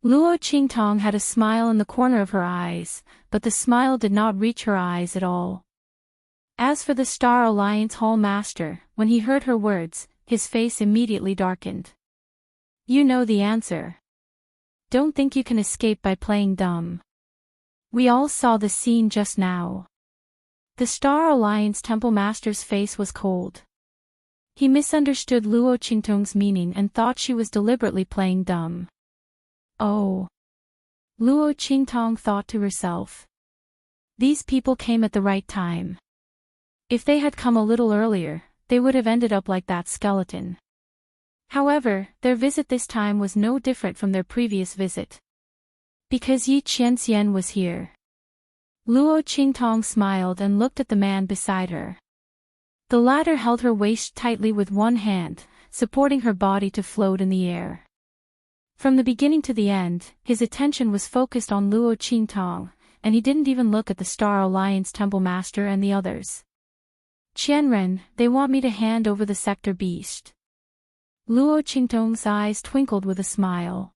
Luo Qingtong had a smile in the corner of her eyes, but the smile did not reach her eyes at all. As for the Star Alliance Hall Master, when he heard her words, his face immediately darkened. "You know the answer. Don't think you can escape by playing dumb. We all saw the scene just now." The Star Alliance Temple Master's face was cold. He misunderstood Luo Qingtong's meaning and thought she was deliberately playing dumb. Oh. Luo Qingtong thought to herself. These people came at the right time. If they had come a little earlier, they would have ended up like that skeleton. However, their visit this time was no different from their previous visit. Because Yi Qianxian was here. Luo Qingtong smiled and looked at the man beside her. The latter held her waist tightly with one hand, supporting her body to float in the air. From the beginning to the end, his attention was focused on Luo Qingtong, and he didn't even look at the Star Alliance Temple Master and the others. "Qianren, they want me to hand over the sector beast." Luo Qingtong's eyes twinkled with a smile.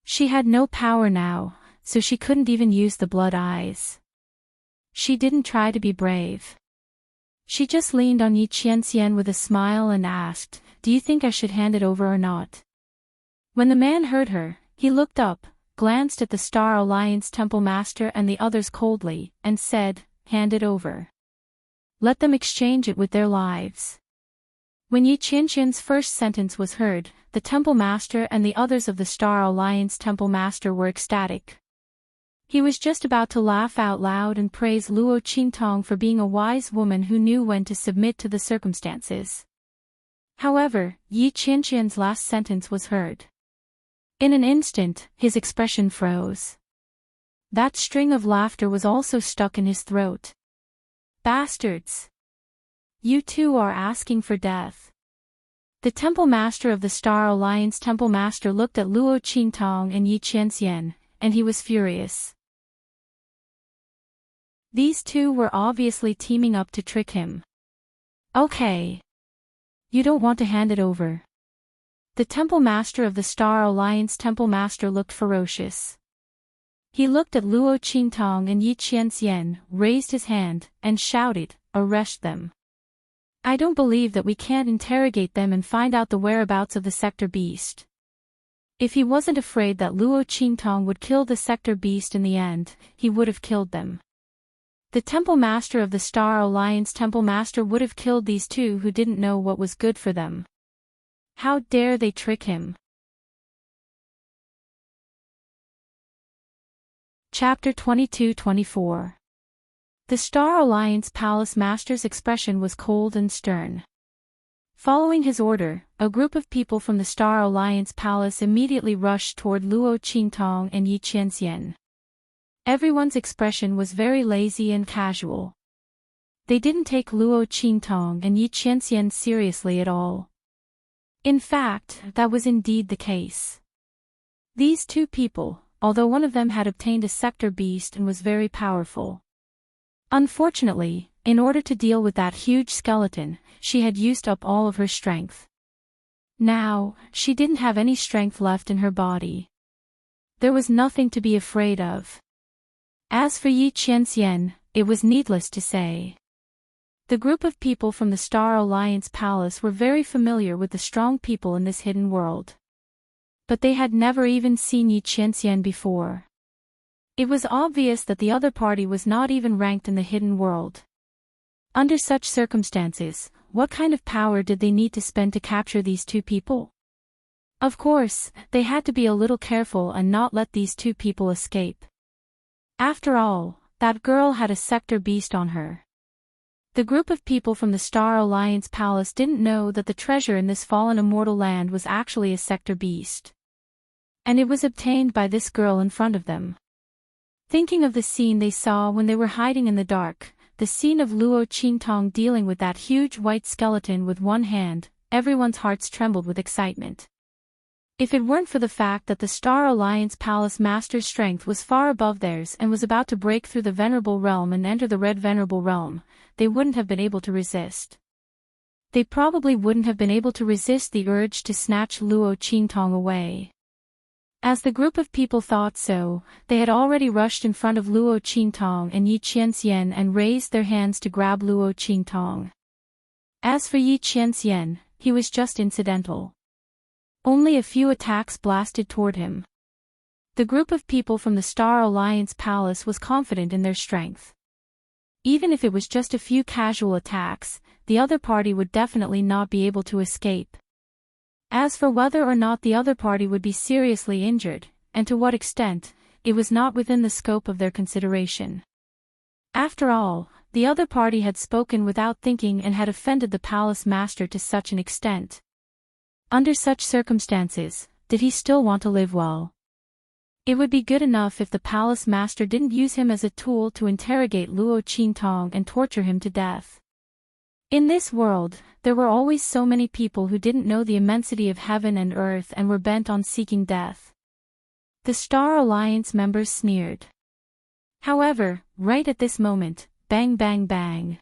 She had no power now, so she couldn't even use the blood eyes. She didn't try to be brave. She just leaned on Yi Qianxian with a smile and asked, "Do you think I should hand it over or not?" When the man heard her, he looked up, glanced at the Star Alliance Temple Master and the others coldly, and said, "Hand it over. Let them exchange it with their lives." When Yi Qianxian's first sentence was heard, the Temple Master and the others of the Star Alliance Temple Master were ecstatic. He was just about to laugh out loud and praise Luo Qingtong for being a wise woman who knew when to submit to the circumstances. However, Yi Qianxian's last sentence was heard. In an instant, his expression froze. That string of laughter was also stuck in his throat. "Bastards! You two are asking for death." The Temple Master of the Star Alliance Temple Master looked at Luo Qingtong and Yi Qianxian, and he was furious. These two were obviously teaming up to trick him. "Okay. You don't want to hand it over." The Temple Master of the Star Alliance Temple Master looked ferocious. He looked at Luo Qingtong and Yi Qianxian, raised his hand, and shouted, "Arrest them. I don't believe that we can't interrogate them and find out the whereabouts of the sector beast." If he wasn't afraid that Luo Qingtong would kill the sector beast in the end, he would have killed them. The Temple Master of the Star Alliance Temple Master would have killed these two who didn't know what was good for them. How dare they trick him? Chapter 22-24. The Star Alliance Palace Master's expression was cold and stern. Following his order, a group of people from the Star Alliance Palace immediately rushed toward Luo Qingtong and Yi Qianxian. Everyone's expression was very lazy and casual. They didn't take Luo Qingtong and Yi Qianxian seriously at all. In fact, that was indeed the case. These two people, although one of them had obtained a sector beast and was very powerful. Unfortunately, in order to deal with that huge skeleton, she had used up all of her strength. Now, she didn't have any strength left in her body. There was nothing to be afraid of. As for Yi Qianxian, it was needless to say. The group of people from the Star Alliance Palace were very familiar with the strong people in this hidden world. but they had never even seen Yi Qianxian before. It was obvious that the other party was not even ranked in the hidden world. Under such circumstances, what kind of power did they need to spend to capture these two people? Of course, they had to be a little careful and not let these two people escape. After all, that girl had a sector beast on her. The group of people from the Star Alliance Palace didn't know that the treasure in this fallen immortal land was actually a sector beast. And it was obtained by this girl in front of them. Thinking of the scene they saw when they were hiding in the dark, the scene of Luo Qingtong dealing with that huge white skeleton with one hand, everyone's hearts trembled with excitement. If it weren't for the fact that the Star Alliance Palace Master's strength was far above theirs and was about to break through the Venerable Realm and enter the Red Venerable Realm, they wouldn't have been able to resist. They probably wouldn't have been able to resist the urge to snatch Luo Qingtong away. As the group of people thought so, they had already rushed in front of Luo Qingtong and Yi Qianxian and raised their hands to grab Luo Qingtong. As for Yi Qianxian, he was just incidental. Only a few attacks blasted toward him. The group of people from the Star Alliance Palace was confident in their strength. Even if it was just a few casual attacks, the other party would definitely not be able to escape. As for whether or not the other party would be seriously injured, and to what extent, it was not within the scope of their consideration. After all, the other party had spoken without thinking and had offended the palace master to such an extent. Under such circumstances, did he still want to live well? It would be good enough if the palace master didn't use him as a tool to interrogate Luo Qingtong and torture him to death. In this world, there were always so many people who didn't know the immensity of heaven and earth and were bent on seeking death. The Star Alliance members sneered. However, right at this moment, bang bang bang.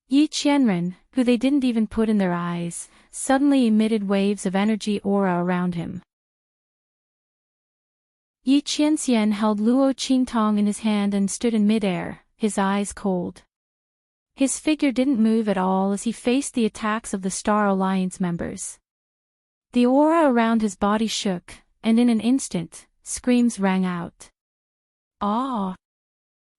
Yi Qianren, who they didn't even put in their eyes, suddenly emitted waves of energy aura around him. Yi Qianxian held Luo Qingtong in his hand and stood in midair, his eyes cold. His figure didn't move at all as he faced the attacks of the Star Alliance members. The aura around his body shook, and in an instant, screams rang out. Ah!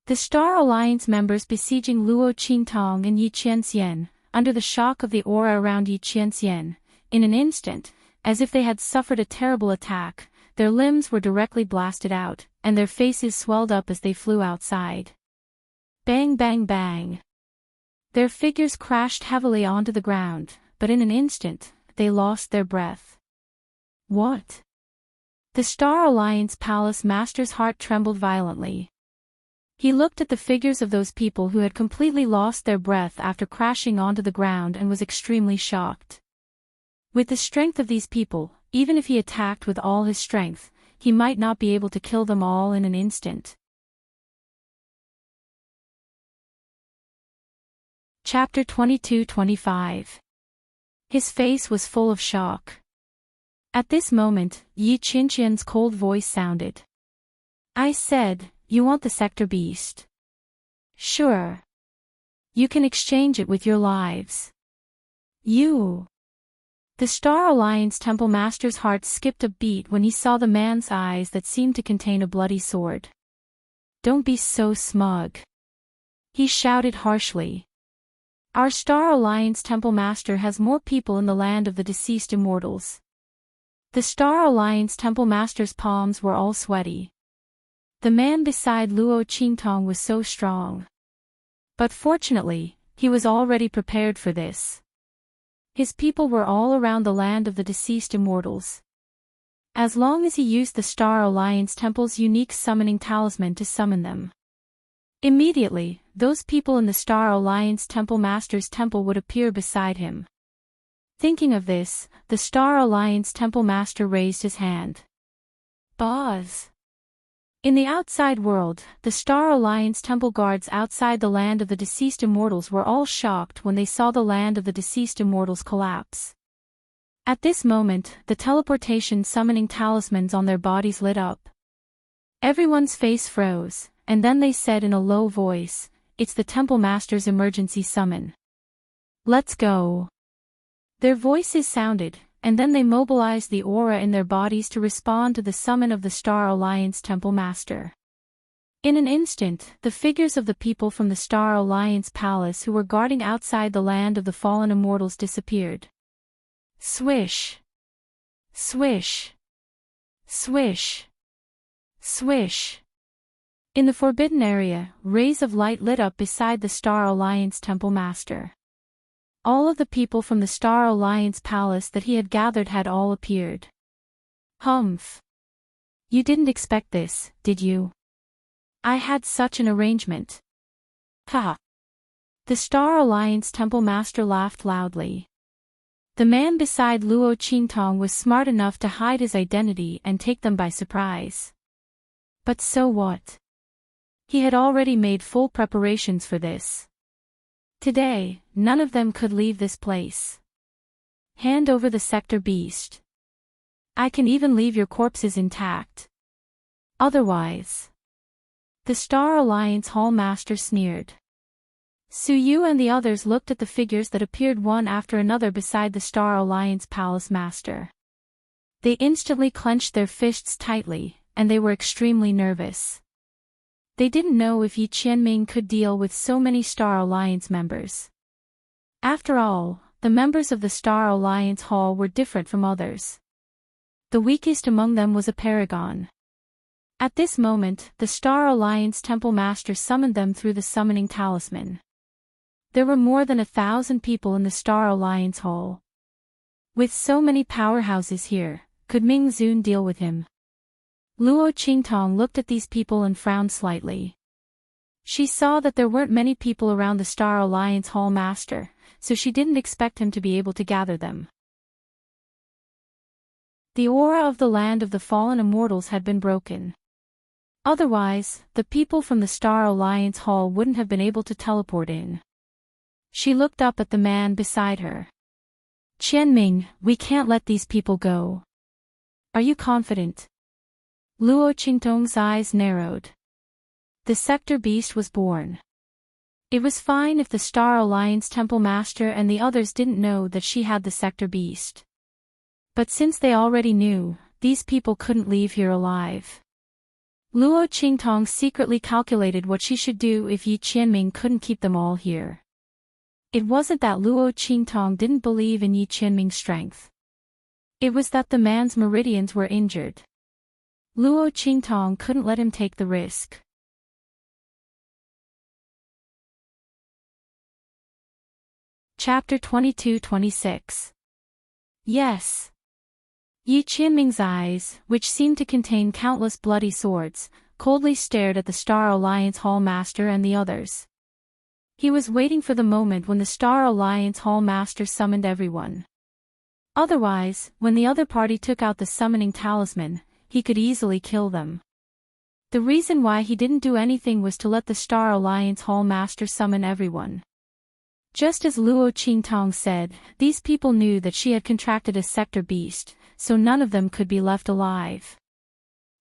The Star Alliance members besieging Luo Qingtong and Yi Qianxian, under the shock of the aura around Yi Qianxian, in an instant, as if they had suffered a terrible attack, their limbs were directly blasted out, and their faces swelled up as they flew outside. Bang bang bang. Their figures crashed heavily onto the ground, but in an instant, they lost their breath. What? The Star Alliance Palace Master's heart trembled violently. He looked at the figures of those people who had completely lost their breath after crashing onto the ground and was extremely shocked. With the strength of these people, even if he attacked with all his strength, he might not be able to kill them all in an instant. Chapter 22-25. His face was full of shock. At this moment, Yi Qianxian's cold voice sounded. I said, you want the sector beast? Sure. You can exchange it with your lives. You. The Star Alliance Temple Master's heart skipped a beat when he saw the man's eyes that seemed to contain a bloody sword. Don't be so smug. He shouted harshly. Our Star Alliance Temple Master has more people in the land of the deceased immortals. The Star Alliance Temple Master's palms were all sweaty. The man beside Luo Qingtong was so strong. But fortunately, he was already prepared for this. His people were all around the land of the deceased immortals. As long as he used the Star Alliance Temple's unique summoning talisman to summon them. Immediately, those people in the Star Alliance Temple Master's temple would appear beside him. Thinking of this, the Star Alliance Temple Master raised his hand. Buzz! In the outside world, the Star Alliance Temple guards outside the land of the deceased immortals were all shocked when they saw the land of the deceased immortals collapse. At this moment, the teleportation summoning talismans on their bodies lit up. Everyone's face froze, and then they said in a low voice, it's the Temple Master's emergency summon. Let's go. Their voices sounded, and then they mobilized the aura in their bodies to respond to the summon of the Star Alliance Temple Master. In an instant, the figures of the people from the Star Alliance Palace who were guarding outside the land of the fallen immortals disappeared. Swish! Swish! Swish! Swish! In the forbidden area, rays of light lit up beside the Star Alliance Temple Master. All of the people from the Star Alliance Palace that he had gathered had all appeared. Humph! You didn't expect this, did you? I had such an arrangement. Ha! The Star Alliance Temple Master laughed loudly. The man beside Luo Qingtong was smart enough to hide his identity and take them by surprise. But so what? He had already made full preparations for this. Today, none of them could leave this place. Hand over the sector beast. I can even leave your corpses intact. Otherwise. The Star Alliance Hall Master sneered. Su Yu and the others looked at the figures that appeared one after another beside the Star Alliance Palace Master. They instantly clenched their fists tightly, and they were extremely nervous. They didn't know if Yi Qianming could deal with so many Star Alliance members. After all, the members of the Star Alliance Hall were different from others. The weakest among them was a paragon. At this moment, the Star Alliance Temple Master summoned them through the summoning talisman. There were more than 1,000 people in the Star Alliance Hall. With so many powerhouses here, could Ming Zun deal with him? Luo Qingtong looked at these people and frowned slightly. She saw that there weren't many people around the Star Alliance Hall Master, so she didn't expect him to be able to gather them. The aura of the land of the fallen immortals had been broken. Otherwise, the people from the Star Alliance Hall wouldn't have been able to teleport in. She looked up at the man beside her. Qianming, we can't let these people go. Are you confident? Luo Qingtong's eyes narrowed. The sector beast was born. It was fine if the Star Alliance Temple Master and the others didn't know that she had the sector beast. But since they already knew, these people couldn't leave here alive. Luo Qingtong secretly calculated what she should do if Yi Qianming couldn't keep them all here. It wasn't that Luo Qingtong didn't believe in Yi Qianming's strength. It was that the man's meridians were injured. Luo Qingtong couldn't let him take the risk. Chapter 22-26. Yes. Yi Qianming's eyes, which seemed to contain countless bloody swords, coldly stared at the Star Alliance Hall Master and the others. He was waiting for the moment when the Star Alliance Hall Master summoned everyone. Otherwise, when the other party took out the summoning talisman, he could easily kill them. The reason why he didn't do anything was to let the Star Alliance Hall Master summon everyone. Just as Luo Qingtong said, these people knew that she had contracted a sector beast, so none of them could be left alive.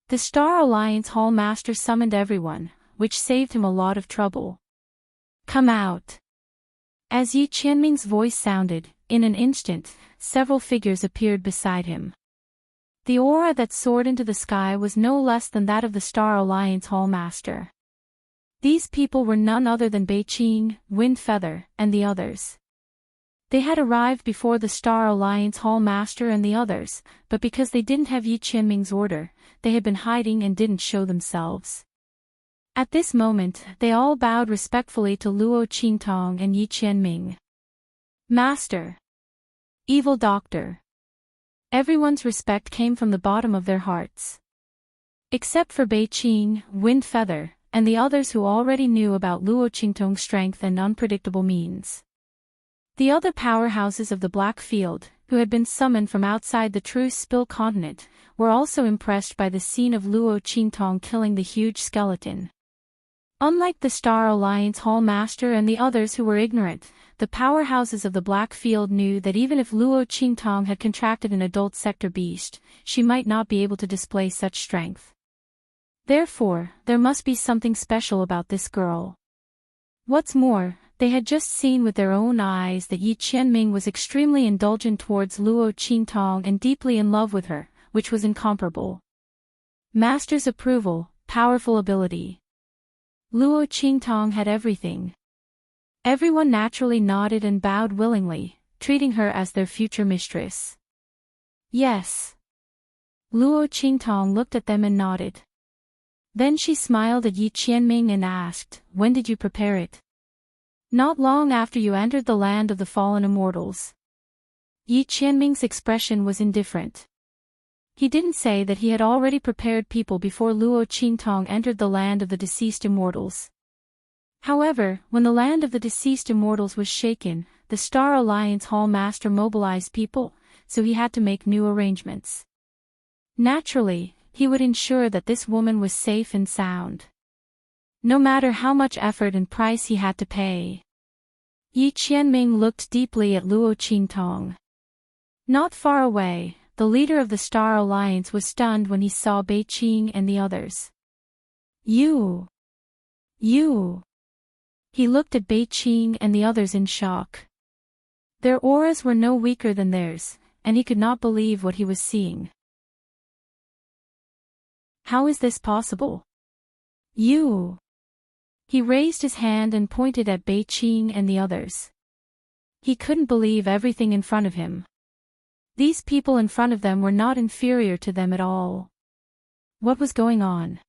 The Star Alliance Hall Master summoned everyone, which saved him a lot of trouble. Come out. As Yi Qianming's voice sounded, in an instant, several figures appeared beside him. The aura that soared into the sky was no less than that of the Star Alliance Hall Master. These people were none other than Bei Qing, Wind Feather, and the others. They had arrived before the Star Alliance Hall Master and the others, but because they didn't have Yi Qianming's order, they had been hiding and didn't show themselves. At this moment, they all bowed respectfully to Luo Qingtong and Yi Qianming. Master! Evil Doctor! Everyone's respect came from the bottom of their hearts. Except for Bei Qing, Wind Feather, and the others who already knew about Luo Qingtong's strength and unpredictable means. The other powerhouses of the Black Field, who had been summoned from outside the True Spill continent, were also impressed by the scene of Luo Qingtong killing the huge skeleton. Unlike the Star Alliance Hall Master and the others who were ignorant, the powerhouses of the Black Field knew that even if Luo Qingtong had contracted an adult sector beast, she might not be able to display such strength. Therefore, there must be something special about this girl. What's more, They had just seen with their own eyes that Yi Qianming was extremely indulgent towards Luo Qingtong and deeply in love with her, which was incomparable. Master's approval, powerful ability. Luo Qingtong had everything. Everyone naturally nodded and bowed willingly, treating her as their future mistress. Yes. Luo Qingtong looked at them and nodded. Then she smiled at Yi Qianming and asked, "When did you prepare it?" "Not long after you entered the land of the fallen immortals." Yi Qianming's expression was indifferent. He didn't say that he had already prepared people before Luo Qingtong entered the land of the deceased immortals. However, when the land of the deceased immortals was shaken, the Star Alliance Hall Master mobilized people, so he had to make new arrangements. Naturally, he would ensure that this woman was safe and sound. No matter how much effort and price he had to pay. Yi Qianming looked deeply at Luo Qingtong. Not far away, the leader of the Star Alliance was stunned when he saw Bei Qing and the others. You. He looked at Bei Qing and the others in shock. Their auras were no weaker than theirs, and he could not believe what he was seeing. How is this possible? You. He raised his hand and pointed at Bei Qing and the others. He couldn't believe everything in front of him. These people in front of them were not inferior to them at all. What was going on?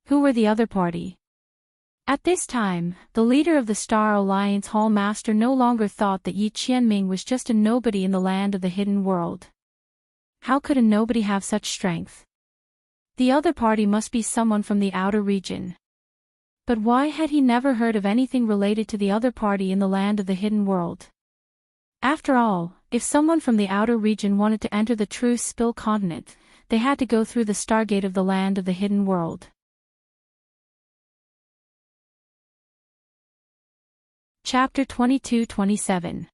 Who were the other party? At this time, the leader of the Star Alliance Hall Master no longer thought that Yi Qianming was just a nobody in the land of the hidden world. How could a nobody have such strength? The other party must be someone from the outer region. But why had he never heard of anything related to the other party in the land of the hidden world? After all, if someone from the outer region wanted to enter the true Spill continent, they had to go through the stargate of the land of the hidden world. Chapter 22-27.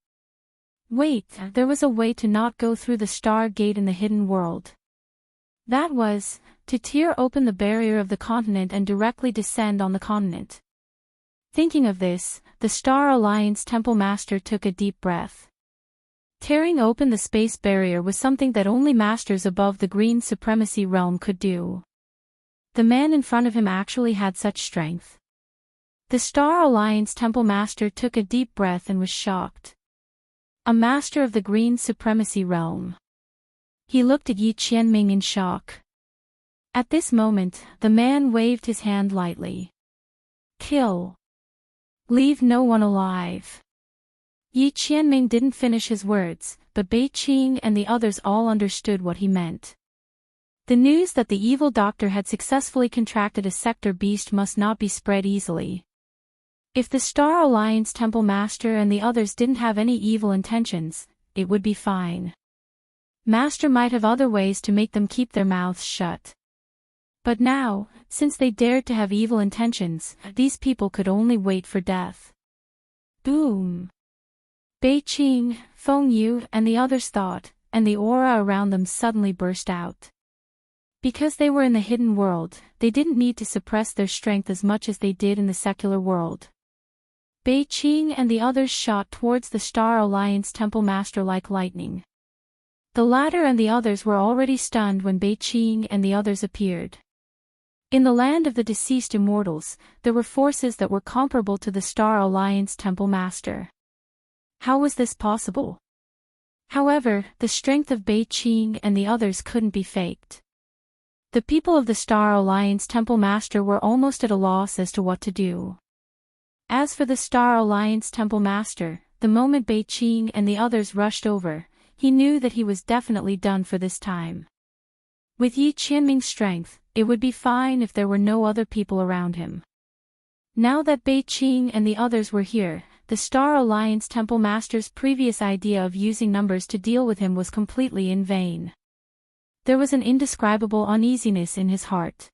Wait, there was a way to not go through the star gate in the hidden world. That was, to tear open the barrier of the continent and directly descend on the continent. Thinking of this, the Star Alliance Temple Master took a deep breath. Tearing open the space barrier was something that only masters above the Green Supremacy realm could do. The man in front of him actually had such strength. The Star Alliance Temple Master took a deep breath and was shocked. A master of the Green Supremacy realm. He looked at Yi Qianming in shock. At this moment, the man waved his hand lightly. Kill. Leave no one alive. Yi Qianming didn't finish his words, but Bei Qing and the others all understood what he meant. The news that the evil doctor had successfully contracted a sector beast must not be spread easily. If the Star Alliance Temple Master and the others didn't have any evil intentions, it would be fine. Master might have other ways to make them keep their mouths shut. But now, since they dared to have evil intentions, these people could only wait for death. Boom! Bei Qing, Feng Yu and the others thought, and the aura around them suddenly burst out. Because they were in the hidden world, they didn't need to suppress their strength as much as they did in the secular world. Bei Qing and the others shot towards the Star Alliance Temple Master like lightning. The latter and the others were already stunned when Bei Qing and the others appeared. In the land of the deceased immortals, there were forces that were comparable to the Star Alliance Temple Master. How was this possible? However, the strength of Bei Qing and the others couldn't be faked. The people of the Star Alliance Temple Master were almost at a loss as to what to do. As for the Star Alliance Temple Master, the moment Bei Qing and the others rushed over, he knew that he was definitely done for this time. With Yi Qianming's strength, it would be fine if there were no other people around him. Now that Bei Qing and the others were here, the Star Alliance Temple Master's previous idea of using numbers to deal with him was completely in vain. There was an indescribable uneasiness in his heart.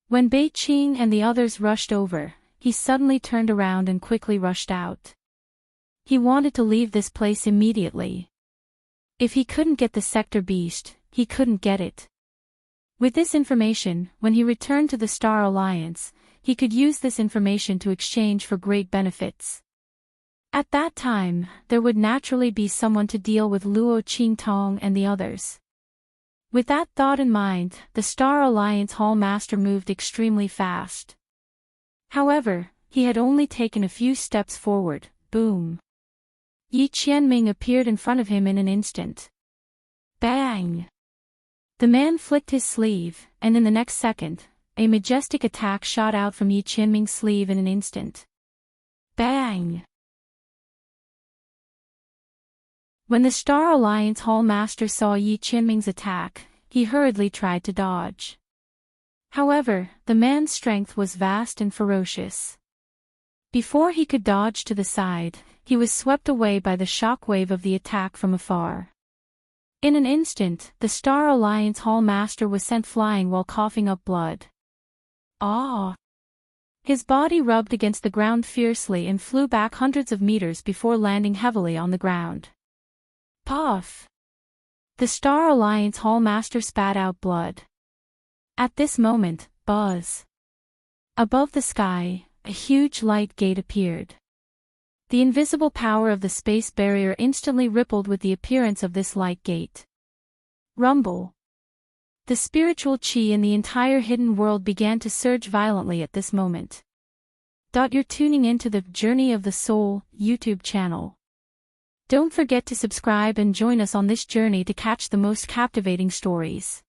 When Bei Qing and the others rushed over, he suddenly turned around and quickly rushed out. He wanted to leave this place immediately. If he couldn't get the sector beast, he couldn't get it. With this information, when he returned to the Star Alliance, he could use this information to exchange for great benefits. At that time, there would naturally be someone to deal with Luo Qingtong and the others. With that thought in mind, the Star Alliance Hall Master moved extremely fast. However, he had only taken a few steps forward. Boom! Yi Qianming appeared in front of him in an instant. Bang! The man flicked his sleeve, and in the next second, a majestic attack shot out from Yi Qianming's sleeve in an instant. Bang! When the Star Alliance Hall Master saw Yi Qianming's attack, he hurriedly tried to dodge. However, the man's strength was vast and ferocious. Before he could dodge to the side, he was swept away by the shockwave of the attack from afar. In an instant, the Star Alliance Hall Master was sent flying while coughing up blood. Ah! His body rubbed against the ground fiercely and flew back hundreds of meters before landing heavily on the ground. Puff! The Star Alliance Hall Master spat out blood. At this moment, buzz! Above the sky, a huge light gate appeared. The invisible power of the space barrier instantly rippled with the appearance of this light gate. Rumble! The spiritual chi in the entire hidden world began to surge violently at this moment. You're tuning into the Journey of the Soul YouTube channel. Don't forget to subscribe and join us on this journey to catch the most captivating stories.